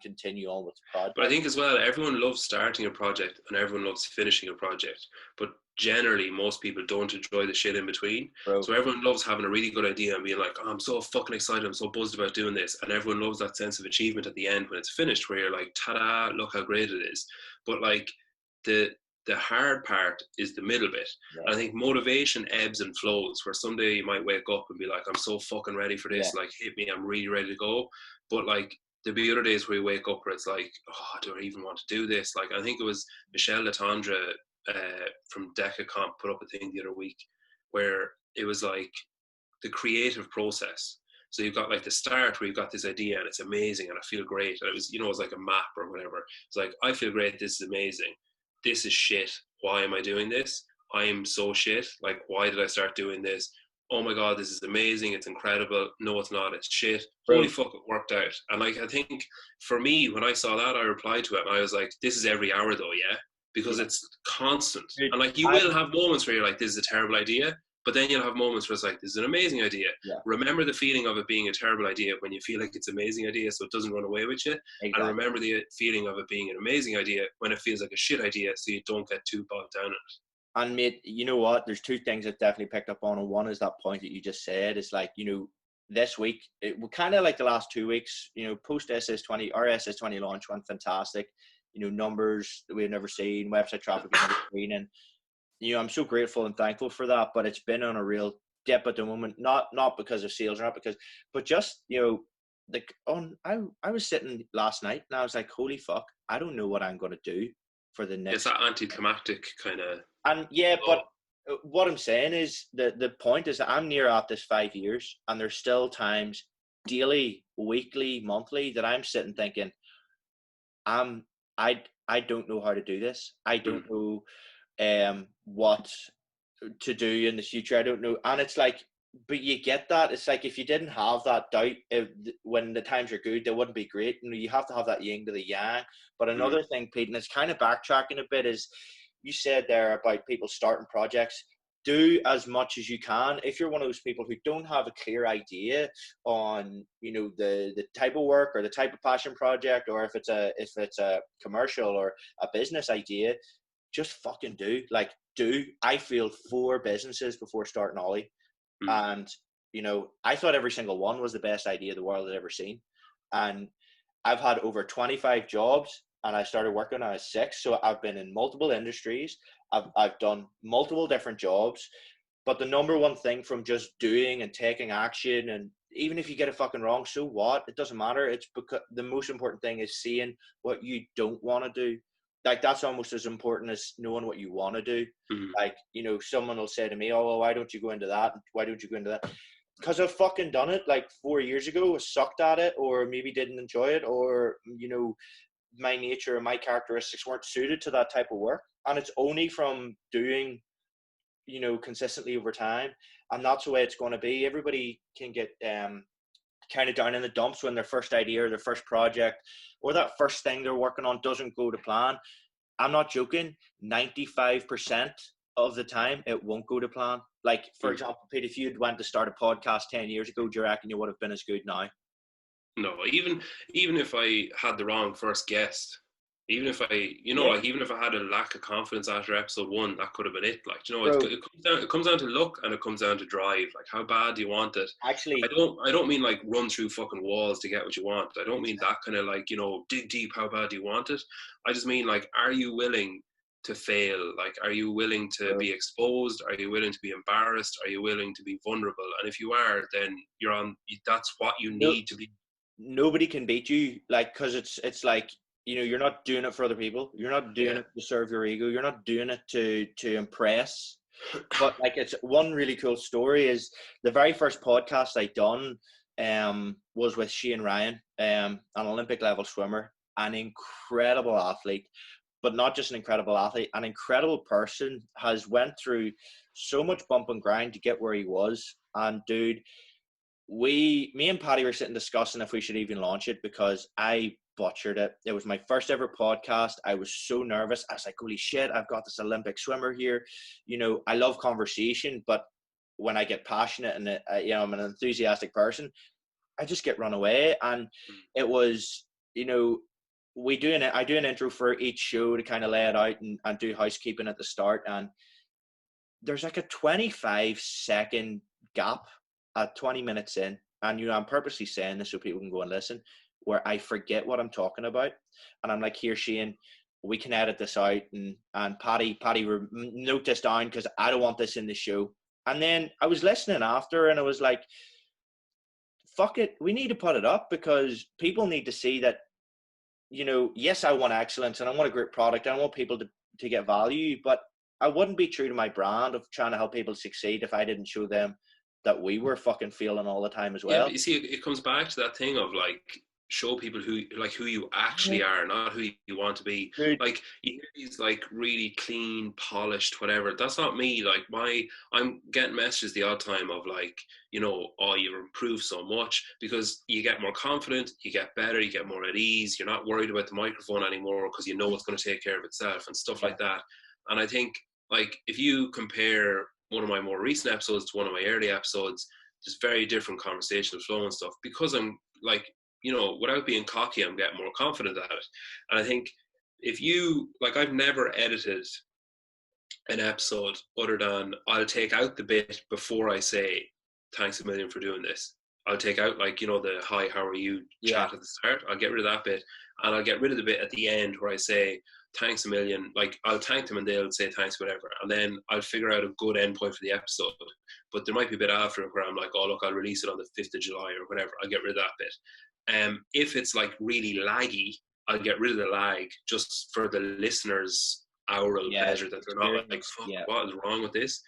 Speaker 3: continue on with the project.
Speaker 2: But I think as well, everyone loves starting a project and everyone loves finishing a project. But generally, most people don't enjoy the shit in between. Bro. So everyone loves having a really good idea and being like, oh, I'm so fucking excited. I'm so buzzed about doing this. And everyone loves that sense of achievement at the end when it's finished, where you're like, ta-da, look how great it is. But like the hard part is the middle bit. Yeah. And I think motivation ebbs and flows, where someday you might wake up and be like, I'm so fucking ready for this. Yeah. Like, hit me, I'm really ready to go. But like, there'll be other days where you wake up where it's like, oh, do I even want to do this? Like, I think it was Michelle Latondra from Decacomp put up a thing the other week where it was like the creative process. So you've got like the start where you've got this idea and it's amazing and I feel great. And it was, it was like a map or whatever. It's like, I feel great, this is amazing. This is shit. Why am I doing this? I am so shit. Like, why did I start doing this? Oh my God, this is amazing. It's incredible. No, it's not. It's shit. Holy fuck, it worked out. And like, I think for me, when I saw that, I replied to it and I was like, this is every hour though, yeah? Because it's constant. And like, you will have moments where you're like, this is a terrible idea. But then you'll have moments where it's like, this is an amazing idea. Yeah. Remember the feeling of it being a terrible idea when you feel like it's an amazing idea so it doesn't run away with you. Exactly. And remember the feeling of it being an amazing idea when it feels like a shit idea so you don't get too bogged down in it.
Speaker 3: And mate, you know what? There's two things I've definitely picked up on. And one is that point that you just said. It's like, this week, it kind of like the last 2 weeks, post SS20, our SS20 launch went fantastic. Numbers that we've never seen, website traffic we've never seen. And I'm so grateful and thankful for that, but it's been on a real dip at the moment, not because of sales, but just, I was sitting last night and I was like, holy fuck, I don't know what I'm going to do for the next.
Speaker 2: It's that anticlimactic kind of.
Speaker 3: And yeah, but what I'm saying is the point is that I'm near at this 5 years and there's still times daily, weekly, monthly that I'm sitting thinking, I don't know how to do this. I don't know what to do in the future. I don't know. And it's like, but you get that. It's like, if you didn't have that doubt, when the times are good, they wouldn't be great. You have to have that yin to the yang. But another thing, Pete, and it's kind of backtracking a bit, is you said there about people starting projects. Do as much as you can. If you're one of those people who don't have a clear idea on, the type of work or the type of passion project, or if it's a commercial or a business idea, just fucking do. I failed 4 businesses before starting OLY. And, I thought every single one was the best idea the world had ever seen. And I've had over 25 jobs and I started working when I was 6. So I've been in multiple industries. I've done multiple different jobs. But the number one thing from just doing and taking action, and even if you get it fucking wrong, so what? It doesn't matter. It's because the most important thing is seeing what you don't want to do. Like, that's almost as important as knowing what you want to do. Like, someone will say to me, oh, well, why don't you go into that? Why don't you go into that? Because I've fucking done it like 4 years ago, I sucked at it, or maybe didn't enjoy it, or, my nature and my characteristics weren't suited to that type of work. And it's only from doing, consistently over time. And that's the way it's going to be. Everybody can get kind of down in the dumps when their first idea or their first project or that first thing they're working on doesn't go to plan. I'm not joking. 95% of the time, it won't go to plan. Like, for example, Pete, if you'd went to start a podcast 10 years ago, do you reckon you would have been as good now?
Speaker 2: No, even if I had the wrong first guest, even if I, even if I had a lack of confidence after episode 1, that could have been it. Like, it comes down to luck and it comes down to drive. Like, how bad do you want it?
Speaker 3: Actually,
Speaker 2: I don't mean like run through fucking walls to get what you want. I don't mean that kind of like, dig deep. How bad do you want it? I just mean like, are you willing to fail? Like, are you willing to be exposed? Are you willing to be embarrassed? Are you willing to be vulnerable? And if you are, then that's what you need to be.
Speaker 3: Nobody can beat you, like, because it's like, you're not doing it for other people. You're not doing it to serve your ego. You're not doing it to impress. But like, it's one really cool story is the very first podcast I done was with Shane Ryan, an Olympic level swimmer. an incredible athlete, but not just an incredible athlete, an incredible person, has went through so much bump and grind to get where he was. And dude, me and Patty were sitting discussing if we should even launch it, because I butchered it. It was my first ever podcast. I was so nervous. I was like, holy shit, I've got this Olympic swimmer here. You know, I love conversation, but when I get passionate and you know, I'm an enthusiastic person, I just get run away. And it was, you know, I do an intro for each show to kind of lay it out and do housekeeping at the start. And there's like a 25-second gap at 20 minutes in. And, you know, I'm purposely saying this so people can go and listen, where I forget what I'm talking about. And I'm like, here, Shane, we can edit this out. And Patty, note this down because I don't want this in the show. And then I was listening after and I was like, fuck it, we need to put it up because people need to see that, you know, yes, I want excellence and I want a great product. I want people to get value, but I wouldn't be true to my brand of trying to help people succeed if I didn't show them that we were fucking feeling all the time as well.
Speaker 2: Yeah, but you see, it comes back to that thing of like, show people who you actually are, not who you want to be.
Speaker 3: Dude.
Speaker 2: Like, you hear these like really clean, polished, whatever. That's not me. Like, I'm getting messages the odd time of like, you know, oh, you've improved so much because you get more confident, you get better, you get more at ease. You're not worried about the microphone anymore because you know it's going to take care of itself and stuff like that. And I think, like, if you compare one of my more recent episodes to one of my early episodes, there's very different conversational flow and stuff because I'm like, you know, without being cocky, I'm getting more confident at it. And I think if you, like, I've never edited an episode other than I'll take out the bit before I say, thanks a million for doing this. I'll take out, like, you know, the hi, how are you chat at the start. I'll get rid of that bit. And I'll get rid of the bit at the end where I say, thanks a million. Like, I'll thank them and they'll say thanks, whatever. And then I'll figure out a good endpoint for the episode. But there might be a bit after it where I'm like, oh, look, I'll release it on the 5th of July or whatever. I'll get rid of that bit. If it's like really laggy, I'll get rid of the lag just for the listeners' aural pleasure, that they're not like, fuck, what is wrong with this?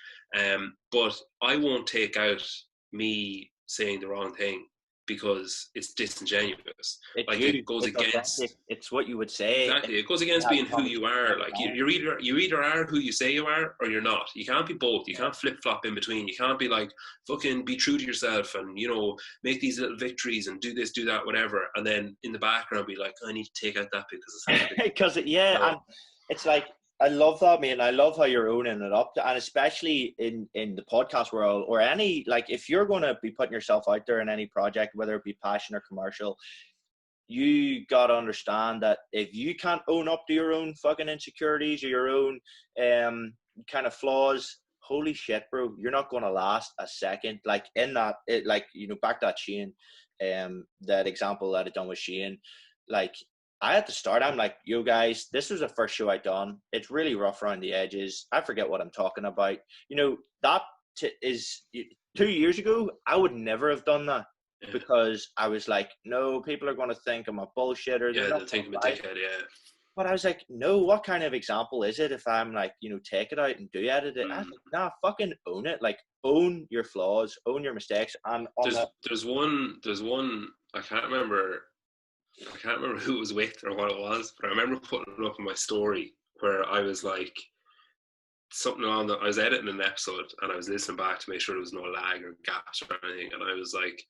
Speaker 2: But I won't take out me saying the wrong thing because it's disingenuous. It goes against.
Speaker 3: It's what you would say.
Speaker 2: Exactly, it goes against being who you are. Like you either are who you say you are, or you're not. You can't be both. You can't flip flop in between. You can't be like fucking be true to yourself and, you know, make these little victories and do this, do that, whatever, and then in the background be like, I need to take out that because
Speaker 3: and it's like, I love that, man. I love how you're owning it up, and especially in the podcast world or any, like, if you're going to be putting yourself out there in any project, whether it be passion or commercial, you got to understand that if you can't own up to your own fucking insecurities or your own kind of flaws, holy shit, bro, you're not going to last a second. Like in that, like, you know, back to that Shane, that example that I done with Shane, like, I had to start. I'm like, yo guys, this was the first show I done. It's really rough around the edges. I forget what I'm talking about. You know, that is 2 years ago, I would never have done that because I was like, no, people are going to think I'm a bullshitter.
Speaker 2: Yeah, they'll think I'm a dickhead,
Speaker 3: But I was like, no, what kind of example is it if I'm like, you know, take it out and do edit it? I was like, nah, fucking own it. Like, own your flaws, own your mistakes. And
Speaker 2: there's one, I can't remember who it was with or what it was, but I remember putting it up in my story where I was like, something along that I was editing an episode and I was listening back to make sure there was no lag or gaps or anything, and I was like,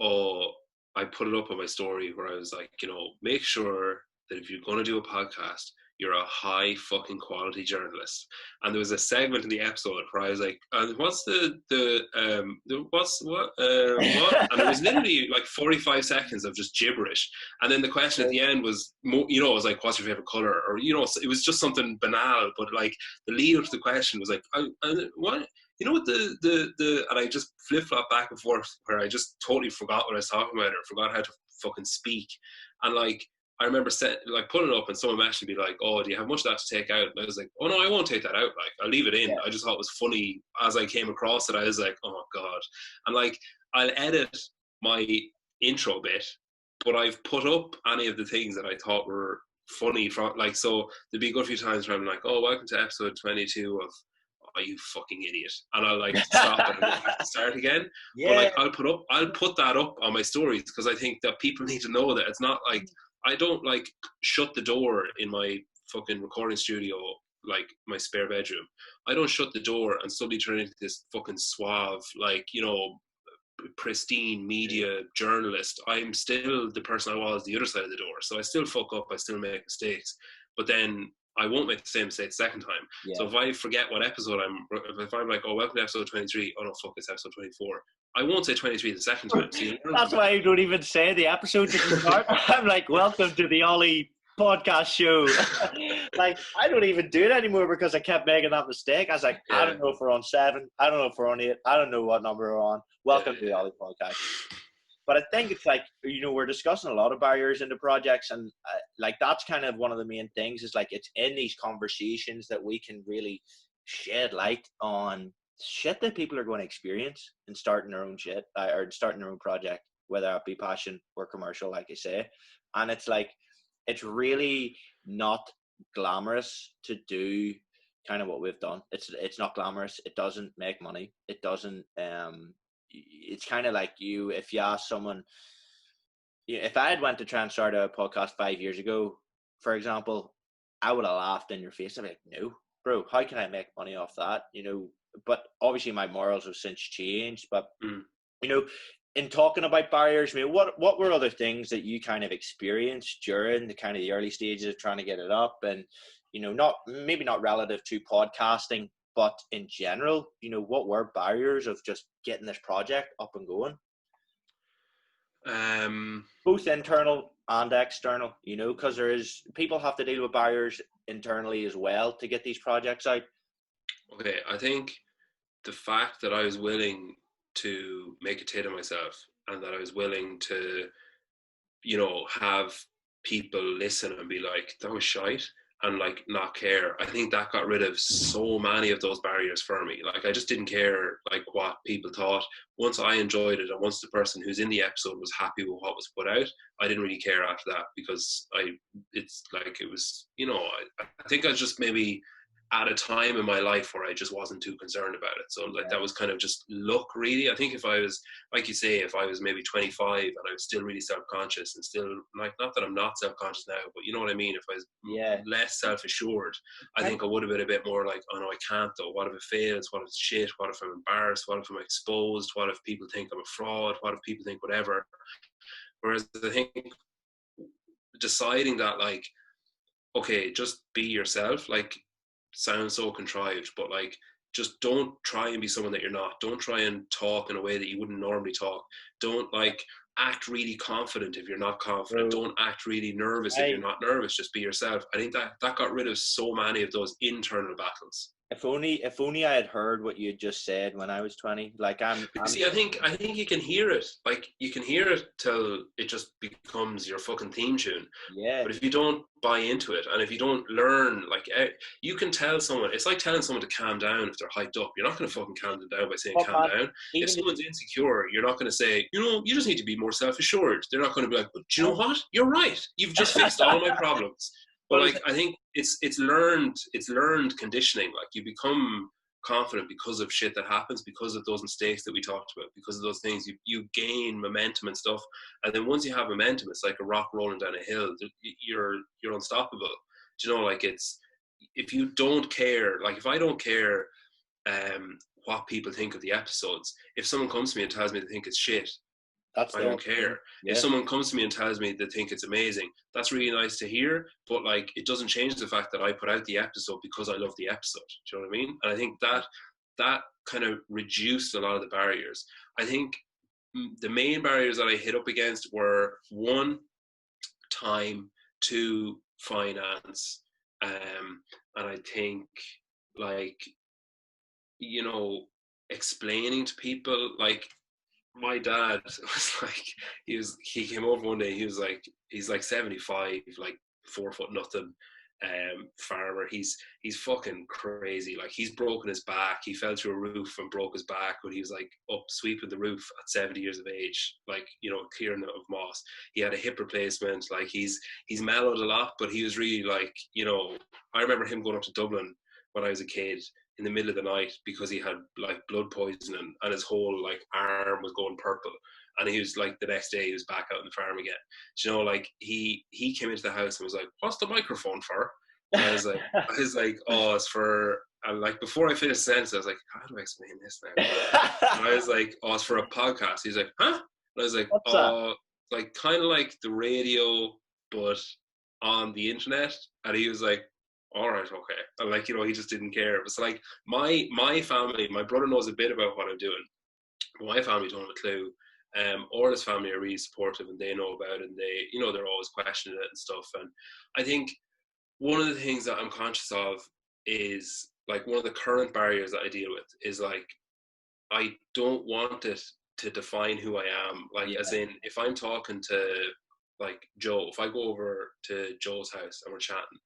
Speaker 2: oh, I put it up on my story where I was like, you know, make sure that if you're going to do a podcast, you're a high fucking quality journalist. And there was a segment in the episode where I was like, what's what? And it was literally like 45 seconds of just gibberish. And then the question at the end was, you know, it was like, what's your favorite color? Or, you know, it was just something banal, but like the lead up to the question was like, what? You know what and I just flip-flop back and forth where I just totally forgot what I was talking about or forgot how to fucking speak. And like, I remember putting it up and someone messaged me like, oh, do you have much of that to take out? And I was like, oh no, I won't take that out. Like, I'll leave it in. I just thought it was funny as I came across it. I was like, oh God. And like, I'll edit my intro bit, but I've put up any of the things that I thought were funny from, like, so there'd be a good few times where I'm like, oh, welcome to episode 22 of, oh, you fucking idiot. And I'll like stop it and go back to start again. But like, I'll put that up on my stories because I think that people need to know that it's not like I don't like shut the door in my fucking recording studio, like my spare bedroom. I don't shut the door and suddenly turn into this fucking suave, like, you know, pristine media journalist. I'm still the person I was the other side of the door. So I still fuck up, I still make mistakes, but then I won't make the same mistake the second time.
Speaker 3: Yeah.
Speaker 2: So if I forget what episode if I'm like, oh, welcome to episode 23, oh no, fuck, it's episode 24. I won't say 23 the second time. So
Speaker 3: that's why I don't even say the episode to start. I'm like, welcome to the OLY podcast show. Like, I don't even do it anymore because I kept making that mistake. I was like, I don't know if we're on 7, I don't know if we're on 8, I don't know what number we're on. Welcome to the OLY podcast. But I think it's like, you know, we're discussing a lot of barriers into projects, and like that's kind of one of the main things is like it's in these conversations that we can really shed light on shit that people are going to experience in starting their own shit or starting their own project, whether it be passion or commercial, like I say. And it's like, it's really not glamorous to do kind of what we've done. It's not glamorous. It doesn't make money. It doesn't, it's kind of like if you ask someone, if I had went to try and start a podcast 5 years ago, for example, I would have laughed in your face. I'd be like, no, bro, how can I make money off that? You know, but obviously my morals have since changed. But, you know, in talking about barriers, I mean, what were other things that you kind of experienced during the kind of the early stages of trying to get it up? And, you know, maybe not relative to podcasting, but in general, you know, what were barriers of just getting this project up and going? Both internal and external, you know, because people have to deal with barriers internally as well to get these projects out.
Speaker 2: Okay, I think the fact that I was willing to make a tit of myself and that I was willing to, you know, have people listen and be like, that was shite, and like not care. I think that got rid of so many of those barriers for me. Like I just didn't care like what people thought. Once I enjoyed it and once the person who's in the episode was happy with what was put out, I didn't really care after that because it's like it was, you know, I think I was just maybe at a time in my life where I just wasn't too concerned about it. So like that was kind of just luck really. I think if I was, like you say, if I was maybe 25 and I was still really self-conscious and still like, not that I'm not self-conscious now, but you know what I mean? If I was less self-assured, I think I would have been a bit more like, oh no, I can't though. What if it fails? What if it's shit? What if I'm embarrassed? What if I'm exposed? What if people think I'm a fraud? What if people think whatever? Whereas I think deciding that like, okay, just be yourself, like, sounds so contrived, but like just don't try and be someone that you're not. Don't try and talk in a way that you wouldn't normally talk. Don't like act really confident if you're not confident. Don't act really nervous if you're not nervous. Just be yourself. I think that got rid of so many of those internal battles. If
Speaker 3: only I had heard what you had just said when I was 20. Like
Speaker 2: see, I think you can hear it. Like you can hear it till it just becomes your fucking theme tune.
Speaker 3: Yeah.
Speaker 2: But if you don't buy into it, and if you don't learn, like you can tell someone. It's like telling someone to calm down if they're hyped up. You're not going to fucking calm them down by saying calm down. If someone's insecure, you're not going to say, you know, you just need to be more self-assured. They're not going to be like, but do you know what? You're right. You've just fixed all my problems. But like, I think it's learned conditioning. Like you become confident because of shit that happens, because of those mistakes that we talked about, because of those things. You gain momentum and stuff, and then once you have momentum, it's like a rock rolling down a hill. You're unstoppable. Do you know? Like it's, if you don't care, like if I don't care what people think of the episodes, if someone comes to me and tells me they think it's shit, I don't care. Yeah. If someone comes to me and tells me they think it's amazing, that's really nice to hear, but like it doesn't change the fact that I put out the episode because I love the episode. Do you know what I mean? And I think that kind of reduced a lot of the barriers. I think the main barriers that I hit up against were 1, time, 2, finance, and I think like, you know, explaining to people, like my dad was like, he came over one day, he's like 75, like 4 foot nothing, farmer. He's fucking crazy. Like he's broken his back. He fell through a roof and broke his back when he was like up sweeping the roof at 70 years of age, like, you know, clearing it of moss. He had a hip replacement. Like he's mellowed a lot, but he was really like, you know, I remember him going up to Dublin when I was a kid in the middle of the night because he had like blood poisoning and his whole like arm was going purple. And he was like, the next day he was back out on the farm again. Do you know, like he came into the house and was like, "What's the microphone for?" And I was like, "Oh, it's for," and like before I finished the sentence, I was like, "How do I explain this now?" And I was like, "Oh, it's for a podcast." He's like, "Huh?" And I was like,
Speaker 3: What's
Speaker 2: "Oh, like kind of like the radio, but on the internet." And he was like, "All right, okay." And like, you know, he just didn't care. It was like my family, my brother knows a bit about what I'm doing. My family don't have a clue. Orla's family are really supportive and they know about it, and they, you know, they're always questioning it and stuff. And I think one of the things that I'm conscious of is like one of the current barriers that I deal with is like I don't want it to define who I am. Like, as in, if I'm talking to like Joe, if I go over to Joe's house and we're chatting,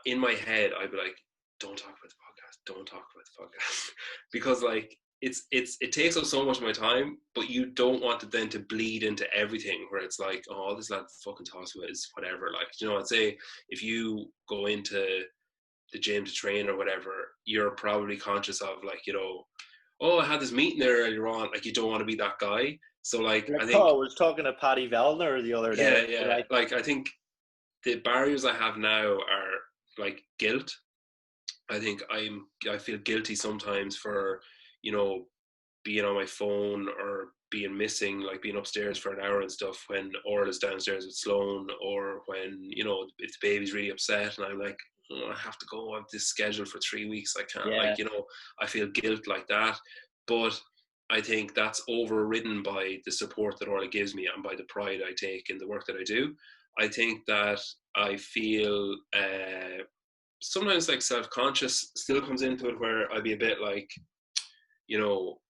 Speaker 2: in my head I'd be like, "Don't talk about the podcast. Don't talk about the podcast," because like it takes up so much of my time, but you don't want it then to bleed into everything where it's like, "Oh, this lad fucking talks about is whatever." Like, you know, I'd say if you go into the gym to train or whatever, you're probably conscious of like, you know, "Oh, I had this meeting there earlier on." Like, you don't want to be that guy. So like, I think,
Speaker 3: I was talking to Paddy Vellner the other day.
Speaker 2: yeah. Like, I think the barriers I have now are like guilt. I think I feel guilty sometimes for, you know, being on my phone or being missing, like being upstairs for an hour and stuff when Orla's downstairs with Sloan, or when, you know, if the baby's really upset and I'm like, "Oh, I have to go. I have this schedule for 3 weeks. I can't." Like, you know, I feel guilt like that. But I think that's overridden by the support that Orla gives me and by the pride I take in the work that I do. I think that I feel sometimes like self-conscious still comes into it, where I'd be a bit like, you know,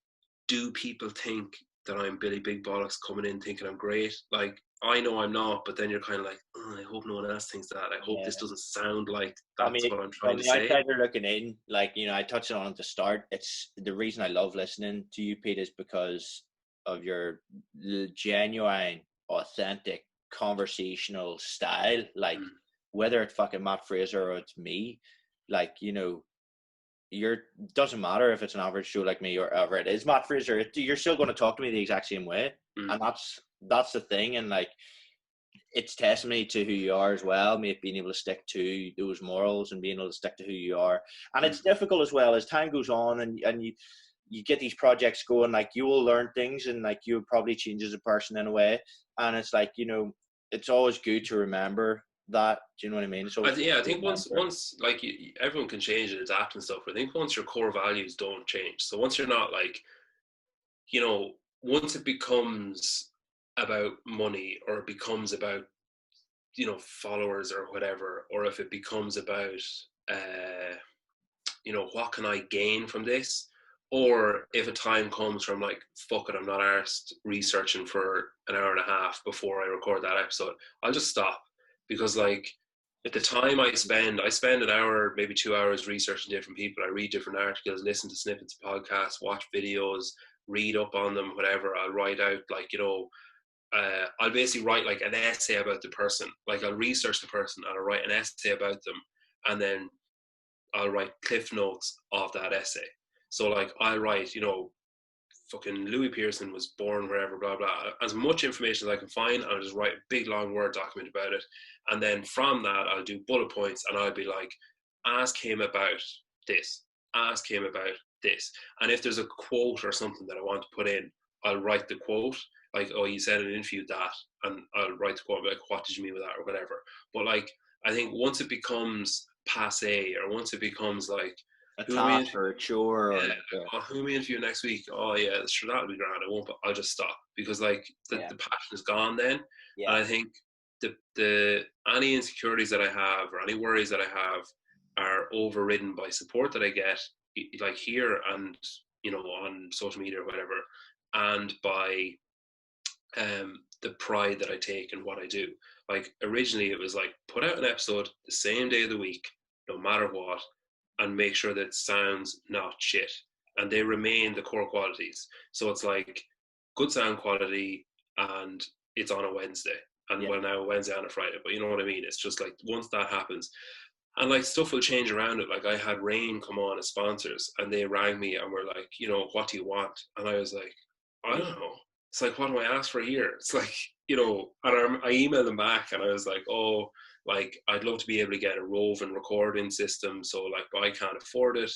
Speaker 2: do people think that I'm Billy Big Bollocks coming in thinking I'm great? Like, I know I'm not, but then you're kind of like, "Oh, I hope no one else thinks that. I hope this doesn't sound like that's what I'm trying
Speaker 3: from
Speaker 2: to
Speaker 3: the
Speaker 2: say."
Speaker 3: outsider looking in, like, you know, I touched on it at the start. It's the reason I love listening to you, Pete, is because of your genuine, authentic, conversational style. Like, whether it's fucking Matt Fraser or it's me, like, you know, doesn't matter if it's an average show like me or ever it is Matt Fraser, you're still going to talk to me the exact same way. And that's the thing. And like, it's testimony to who you are as well, mate, being able to stick to those morals and being able to stick to who you are. And it's difficult as well as time goes on, and you get these projects going, like, you will learn things and like you'll probably change as a person in a way. And it's like, you know, it's always good to remember that. Do you know what I mean? So
Speaker 2: I think once like everyone can change and adapt and stuff. I think once your core values don't change, so once you're not like, you know, once it becomes about money, or it becomes about, you know, followers or whatever, or if it becomes about you know, what can I gain from this, or if a time comes from like, fuck it, I'm not arsed researching for an hour and a half before I record that episode, I'll just stop. Because like, at the time I spend an hour, maybe 2 hours researching different people. I read different articles, listen to snippets of podcasts, watch videos, read up on them, whatever. I'll write out like, you know, I'll basically write like an essay about the person. Like, I'll research the person and I'll write an essay about them, and then I'll write cliff notes of that essay. So like, I'll write, you know, fucking Louis Pearson was born wherever, blah blah, as much information as I can find. I'll just write a big long Word document about it, and then from that I'll do bullet points, and I'll be like, ask him about this, ask him about this, and if there's a quote or something that I want to put in, I'll write the quote. Like, "Oh, you said in an interview that," and I'll write the quote, like, "What did you mean with that?" or whatever. But like, I think once it becomes passe, or once it becomes like
Speaker 3: a task or a chore, or like,
Speaker 2: "Oh, who am I interviewing next week? Oh yeah, sure, that'll be grand. I won't, but I'll just stop." Because like the passion is gone then. And I think the any insecurities that I have, or any worries that I have, are overridden by support that I get, like here and, you know, on social media or whatever, and by the pride that I take in what I do. Like, originally it was like, put out an episode the same day of the week, no matter what, and make sure that it sounds not shit. And they remain the core qualities. So it's like good sound quality, and it's on a Wednesday. And well, now a Wednesday and a Friday, but you know what I mean? It's just like, once that happens, And like stuff will change around it. Like I had Rain come on as sponsors and they rang me and were like, you know, what do you want? And I was like, I don't know. It's like, what do I ask for here? It's like, you know, and I emailed them back and I was like, oh, like I'd love to be able to get a roving recording system. So like, but I can't afford it.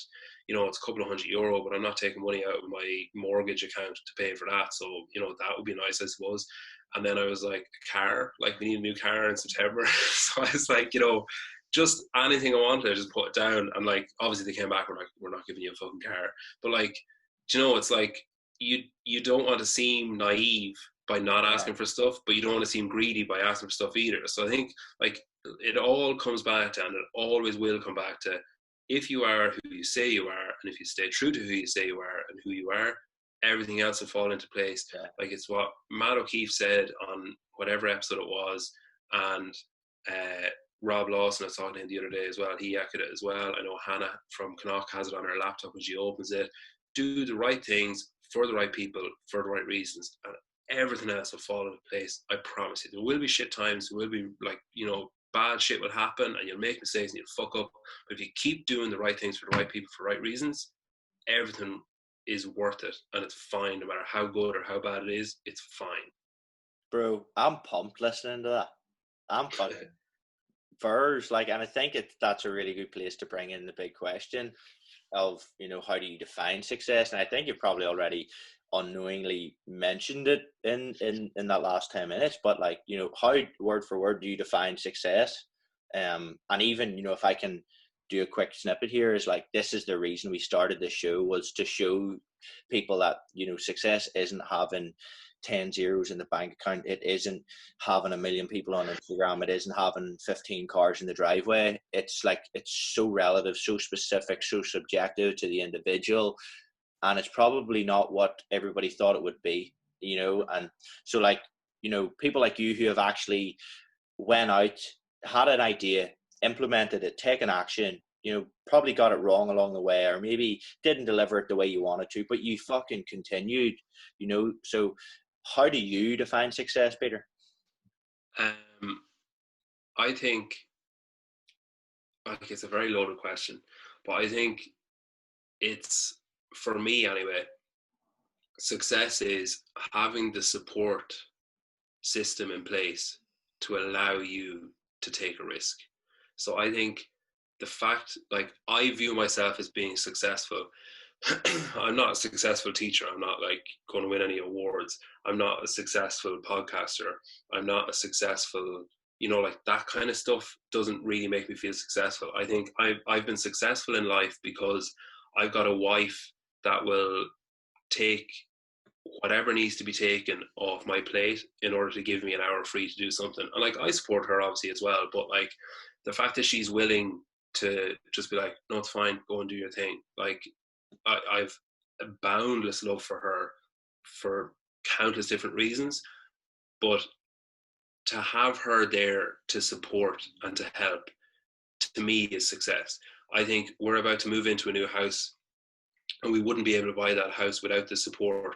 Speaker 2: You know, it's a couple of €100, but I'm not taking money out of my mortgage account to pay for that. So, you know, that would be nice, I suppose. And then I was like, a car, like we need a new car in September. So I was like, you know, just anything I wanted, I just put it down. And like, obviously they came back, we're not giving you a fucking car. But like, do you know, it's like, you don't want to seem naive by not asking for stuff, but you don't want to seem greedy by asking for stuff either. So I think like it all comes back to, and it always will come back to, if you are who you say you are, and if you stay true to who you say you are and who you are, everything else will fall into place. Yeah. Like it's what Matt O'Keefe said on whatever episode it was, and Rob Lawson, I was talking to him the other day as well, he echoed it as well. I know Hannah from Knock has it on her laptop when she opens it. Do the right things for the right people, for the right reasons, and everything else will fall into place. I promise you. There will be shit times, there will be like, you know, bad shit will happen and you'll make mistakes and you'll fuck up. But if you keep doing the right things for the right people, for the right reasons, everything is worth it and it's fine. No matter how good or how bad it is, it's fine.
Speaker 3: Bro, I'm pumped listening to that. I'm fucking Vers, like, and I think that's a really good place to bring in the big question of, you know, how do you define success? And I think you've probably already unknowingly mentioned it in that last 10 minutes, but like, you know, how word for word do you define success? And even, you know, if I can do a quick snippet here, is like, this is the reason we started this show, was to show people that, you know, success isn't having 10 zeros in the bank account. It isn't having 1 million people on Instagram. It isn't having 15 cars in the driveway. It's like, it's so relative, so specific, so subjective to the individual. And it's probably not what everybody thought it would be, you know? And so like, you know, people like you who have actually went out, had an idea, implemented it, taken action, you know, probably got it wrong along the way, or maybe didn't deliver it the way you wanted to, but you fucking continued, you know? So how do you define success, Peter?
Speaker 2: I think, like, it's a very loaded question, but I think it's, for me anyway, success is having the support system in place to allow you to take a risk. So I think the fact, like, I view myself as being successful. I'm not a successful teacher. I'm not like going to win any awards. I'm not a successful podcaster. I'm not a successful, you know, like that kind of stuff doesn't really make me feel successful. I think I've been successful in life because I've got a wife that will take whatever needs to be taken off my plate in order to give me an hour free to do something. And like, I support her obviously as well, but like the fact that she's willing to just be like, no, it's fine, go and do your thing. Like, I've a boundless love for her for countless different reasons, but to have her there to support and to help, to me, is success. I think we're about to move into a new house and we wouldn't be able to buy that house without the support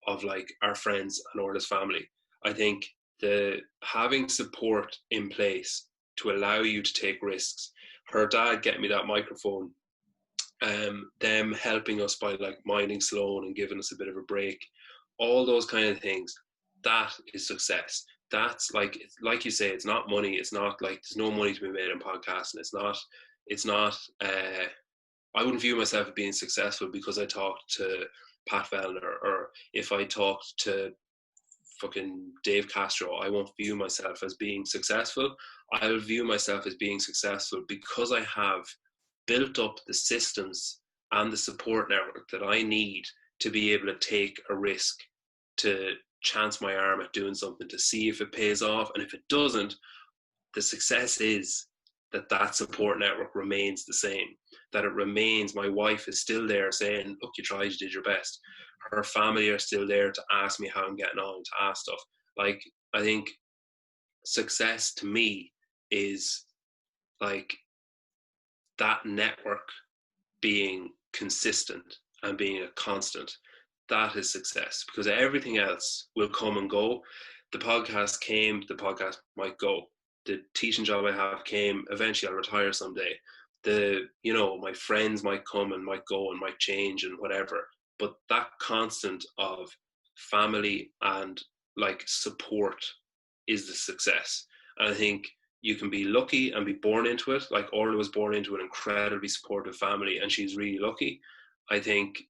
Speaker 2: of like our friends and Orla's family. I think the having support in place to allow you to take risks, her dad getting me that microphone, them helping us by like minding Sloan and giving us a bit of a break, all those kind of things, that is success. That's like you say, it's not money. It's not like there's no money to be made in podcasting. It's not I wouldn't view myself as being successful because I talked to Pat Vellner, or if I talked to fucking Dave Castro, I won't view myself as being successful. I'll view myself as being successful because I have built up the systems and the support network that I need to be able to take a risk, to chance my arm at doing something, to see if it pays off. And if it doesn't, the success is that support network remains the same, that it remains, my wife is still there saying, look, you tried, you did your best. Her family are still there to ask me how I'm getting on, to ask stuff. Like, I think success to me is like that network being consistent and being a constant. That is success, because everything else will come and go. The podcast came, the podcast might go. the teaching job I have came, eventually I'll retire someday. My friends might come and might go and might change and whatever, but that constant of family and like support is the success. And I think you can be lucky and be born into it. Like Orla was born into an incredibly supportive family and she's really lucky. I think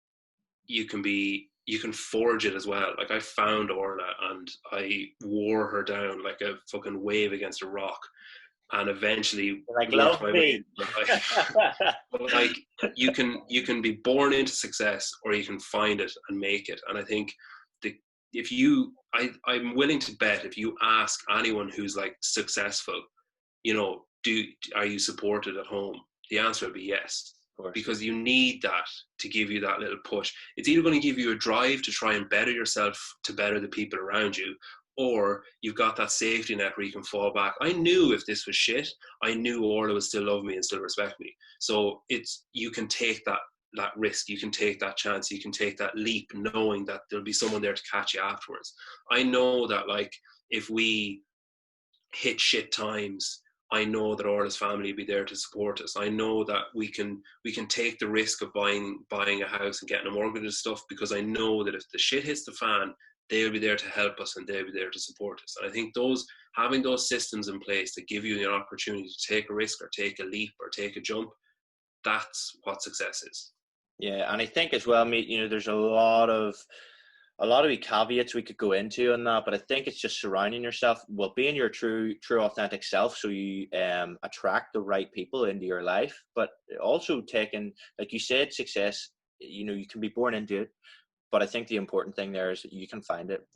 Speaker 2: you can forge it as well. Like I found Orla and I wore her down like a fucking wave against a rock, and eventually
Speaker 3: like love me.
Speaker 2: Like you can be born into success, or you can find it and make it. And I think I'm willing to bet if you ask anyone who's like successful, are you supported at home? The answer would be yes. Because you need that to give you that little push. It's either going to give you a drive to try and better yourself, to better the people around you, or you've got that safety net where you can fall back. I knew if this was shit, I knew Orla would still love me and still respect me. So you can take that risk, you can take that chance, you can take that leap, knowing that there'll be someone there to catch you afterwards. I know that like if we hit shit times, I know that Orla's family will be there to support us. I know that we can take the risk of buying a house and getting a mortgage and stuff, because I know that if the shit hits the fan, they'll be there to help us and they'll be there to support us. And I think having those systems in place that give you the opportunity to take a risk or take a leap or take a jump, that's what success is.
Speaker 3: Yeah, and I think as well, mate, there's a lot of caveats we could go into on that, but I think it's just surrounding yourself, being your true authentic self, so you attract the right people into your life. But also taking, like you said, success, you can be born into it, but I think the important thing there is that you can find it.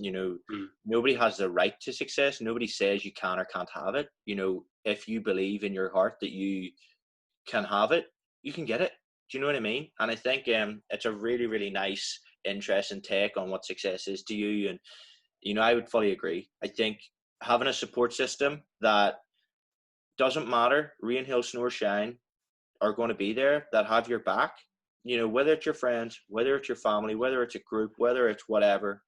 Speaker 3: Nobody has the right to success. Nobody says you can or can't have it. If you believe in your heart that you can have it, you can get it. Do you know what I mean? And I think it's a really, really nice, interesting take on what success is to you. And I would fully agree. I think having a support system that doesn't matter, rain, hail, snow, or shine, are going to be there, that have your back, whether it's your friends, whether it's your family, whether it's a group, whether it's whatever,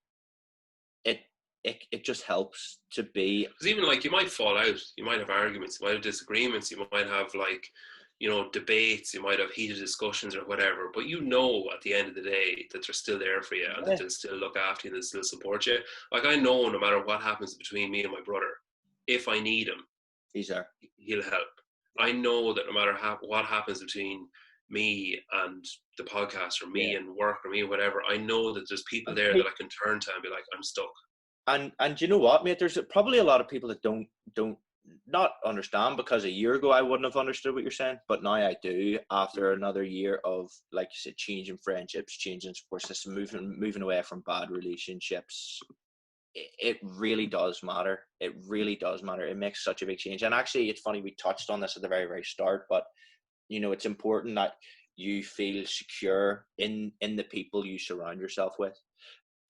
Speaker 3: it just helps to be.
Speaker 2: Because even like you might fall out, you might have arguments, you might have disagreements, you might have like debates, you might have heated discussions or whatever, but at the end of the day that they're still there for you and that they'll still look after you and they'll still support you. Like I know no matter what happens between me and my brother, if I need him,
Speaker 3: he's there.
Speaker 2: He'll help. I know that no matter what happens between me and the podcast or me and work or me or whatever, I know that there's people there that I can turn to and be like, I'm stuck.
Speaker 3: And you know what, mate? There's probably a lot of people that don't not understand, because a year ago I wouldn't have understood what you're saying, but now I do, after another year of, like you said, changing friendships, changing support system, moving away from bad relationships. It really does matter. It really does matter. It makes such a big change. And actually, it's funny, we touched on this at the very, very start, but it's important that you feel secure in the people you surround yourself with,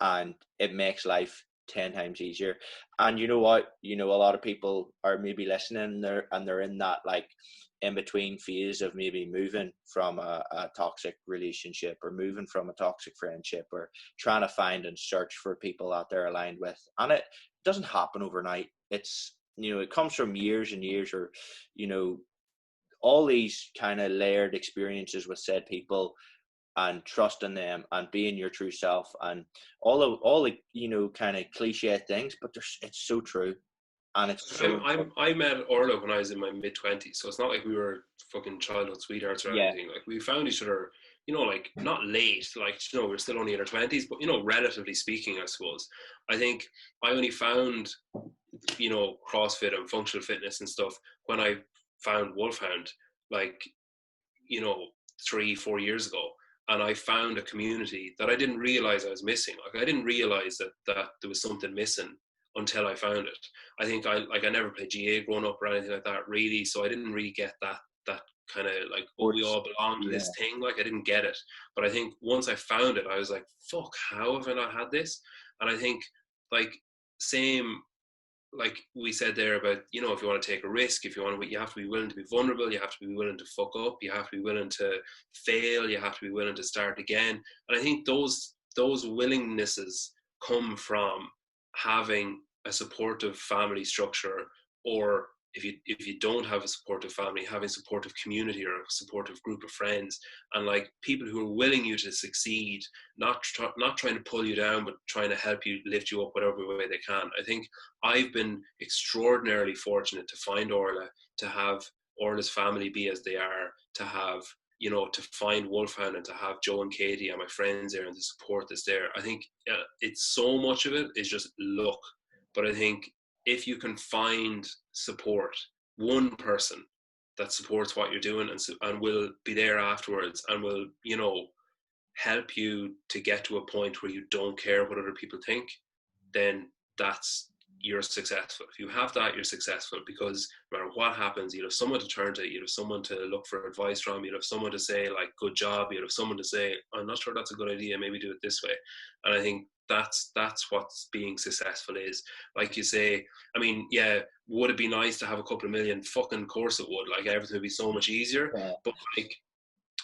Speaker 3: and it makes life 10 times easier. And you know what, a lot of people are maybe listening there, and they're in that like in between phase of maybe moving from a toxic relationship, or moving from a toxic friendship, or trying to find and search for people that they're aligned with. And it doesn't happen overnight. It's it comes from years and years, or all these kind of layered experiences with said people, and trusting them, and being your true self, and all the kind of cliche things, but it's so true. And it's so
Speaker 2: I met Orla when I was in my mid-20s, so it's not like we were fucking childhood sweethearts or anything. Like we found each other, like not late, like we're still only in our 20s, but relatively speaking, I suppose. I think I only found CrossFit and functional fitness and stuff when I found Wolfhound, like 3-4 years ago. And I found a community that I didn't realize I was missing. Like I didn't realize that there was something missing until I found it. I think I never played GA growing up or anything like that really, so I didn't really get that kind of like, we all belong to this thing. Like I didn't get it. But I think once I found it, I was like, fuck, how have I not had this? And I think like same, like we said there about, if you want to take a risk, you have to be willing to be vulnerable, you have to be willing to fuck up, you have to be willing to fail, you have to be willing to start again. And I think those willingnesses come from having a supportive family structure, or if you don't have a supportive family, having a supportive community or a supportive group of friends, and like people who are willing you to succeed, not trying to pull you down, but trying to help you, lift you up whatever way they can. I think I've been extraordinarily fortunate to find Orla, to have Orla's family be as they are, to have, you know, to find Wolfhound and to have Joe and Katie and my friends there and the support that's there. I think it's so much of it is just luck. But I think if you can find support, one person that supports what you're doing and will be there afterwards and will, you know, help you to get to a point where you don't care what other people think, then you're successful. If you have that, you're successful, because no matter what happens, you'll have someone to turn to, you'll have someone to look for advice from, you'll have someone to say like, good job, you'll have someone to say, I'm not sure that's a good idea, maybe do it this way. And I think that's what being successful is. Like you say, I mean, yeah, would it be nice to have a couple of million? Fucking course it would. Like, everything would be so much easier.
Speaker 3: Yeah.
Speaker 2: But like,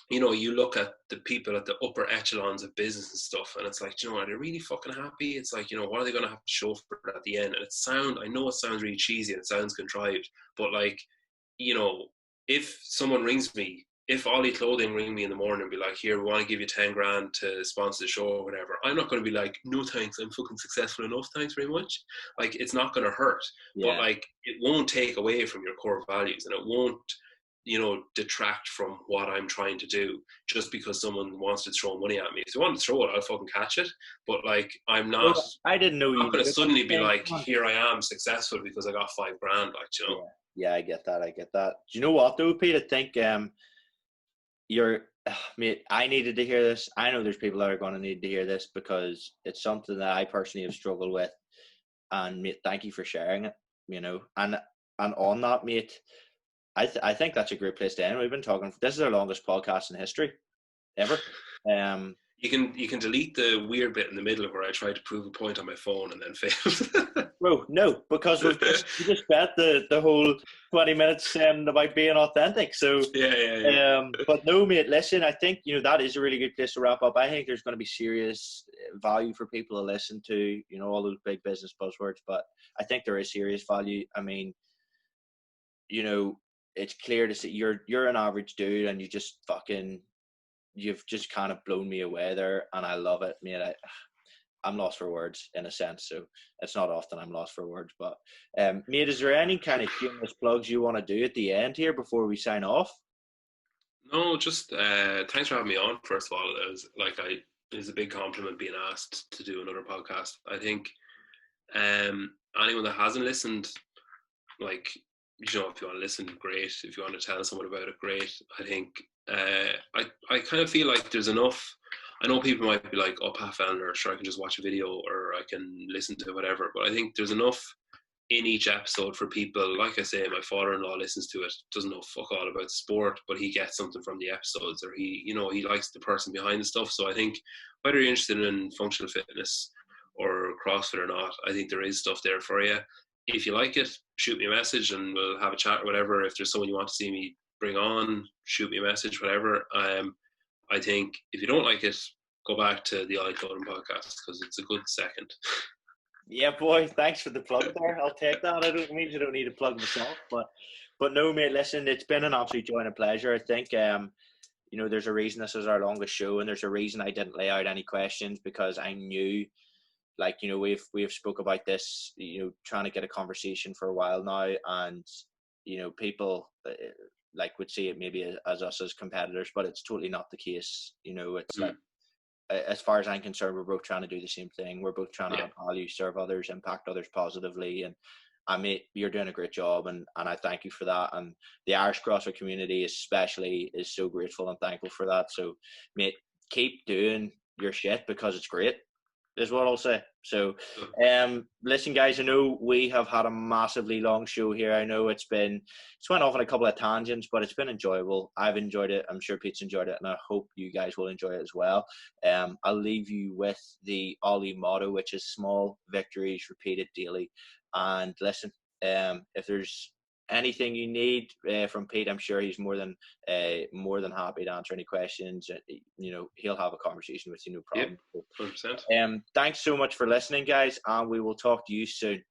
Speaker 2: you know, you look at the people at the upper echelons of business and stuff, and it's like, you know, are they really fucking happy? It's like, you know, what are they going to have to show for it at the end? And I know it sounds really cheesy and it sounds contrived, but like, you know, if someone rings me, if Ollie Clothing ring me in the morning and be like, here, we want to give you 10 grand to sponsor the show or whatever, I'm not going to be like, no thanks, I'm fucking successful enough, thanks very much. Like, it's not going to hurt.
Speaker 3: Yeah.
Speaker 2: But like, it won't take away from your core values, and it won't, you know, detract from what I'm trying to do just because someone wants to throw money at me. If they want to throw it, I'll fucking catch it. But like, I'm not,
Speaker 3: I didn't know
Speaker 2: I'm not going to suddenly be like,
Speaker 3: on.
Speaker 2: here I am successful because I got 5 grand, like, you know.
Speaker 3: Yeah, I get that. Do you know what though, Pete? I think mate, I needed to hear this. I know there's people that are going to need to hear this because it's something that I personally have struggled with. And mate, thank you for sharing it, you know. And on that, mate, I think that's a great place to end. We've been talking, this is our longest podcast in history ever.
Speaker 2: You can delete the weird bit in the middle where I tried to prove a point on my phone and then failed.
Speaker 3: Bro, we just spent the whole 20 minutes about being authentic. So
Speaker 2: yeah.
Speaker 3: But no, mate, listen, I think, you know, that is a really good place to wrap up. I think there's going to be serious value for people to listen to, you know, all those big business buzzwords, but I think there is serious value. I mean, you know, it's clear to see you're an average dude and you've just kind of blown me away there, and I love it, mate. I'm lost for words in a sense, so it's not often I'm lost for words. But mate, is there any kind of shameless plugs you want to do at the end here before we sign off?
Speaker 2: No, just thanks for having me on. First of all, it was a big compliment being asked to do another podcast. I think anyone that hasn't listened, like, you know, if you want to listen, great. If you want to tell someone about it, great. I think I kind of feel like there's enough. I know people might be like, oh, Pat Fellner, sure, I can just watch a video or I can listen to whatever. But I think there's enough in each episode for people. Like I say, my father-in-law listens to it, doesn't know fuck all about the sport, but he gets something from the episodes, or he likes the person behind the stuff. So I think whether you're interested in functional fitness or CrossFit or not, I think there is stuff there for you. If you like it, shoot me a message and we'll have a chat or whatever. If there's someone you want to see me bring on, shoot me a message, whatever. I think if you don't like it, go back to the OLY Clothing podcast because it's a good second.
Speaker 3: Yeah, boy, thanks for the plug there. I'll take that. I don't need to plug myself, but no, mate, listen, it's been an absolute joy and a pleasure. I think you know, there's a reason this is our longest show, and there's a reason I didn't lay out any questions, because I knew, like, you know, we've spoke about this, you know, trying to get a conversation for a while now, and you know, people like would see it maybe as us as competitors, but it's totally not the case. You know, it's like, as far as I'm concerned, we're both trying to do the same thing. We're both trying to add value, serve others, impact others positively, and mate, you're doing a great job, and I thank you for that. And the Irish CrossFit community especially is so grateful and thankful for that. So, mate, keep doing your shit because it's great, is what I'll say. So, listen, guys, I know we have had a massively long show here. I know it's went off on a couple of tangents, but it's been enjoyable. I've enjoyed it. I'm sure Pete's enjoyed it, and I hope you guys will enjoy it as well. I'll leave you with the OLY motto, which is small victories repeated daily. And listen, if there's anything you need from Pete, I'm sure he's more than happy to answer any questions. You know, he'll have a conversation with you, no problem.
Speaker 2: Yep, 100%.
Speaker 3: Thanks so much for listening, guys, and we will talk to you soon.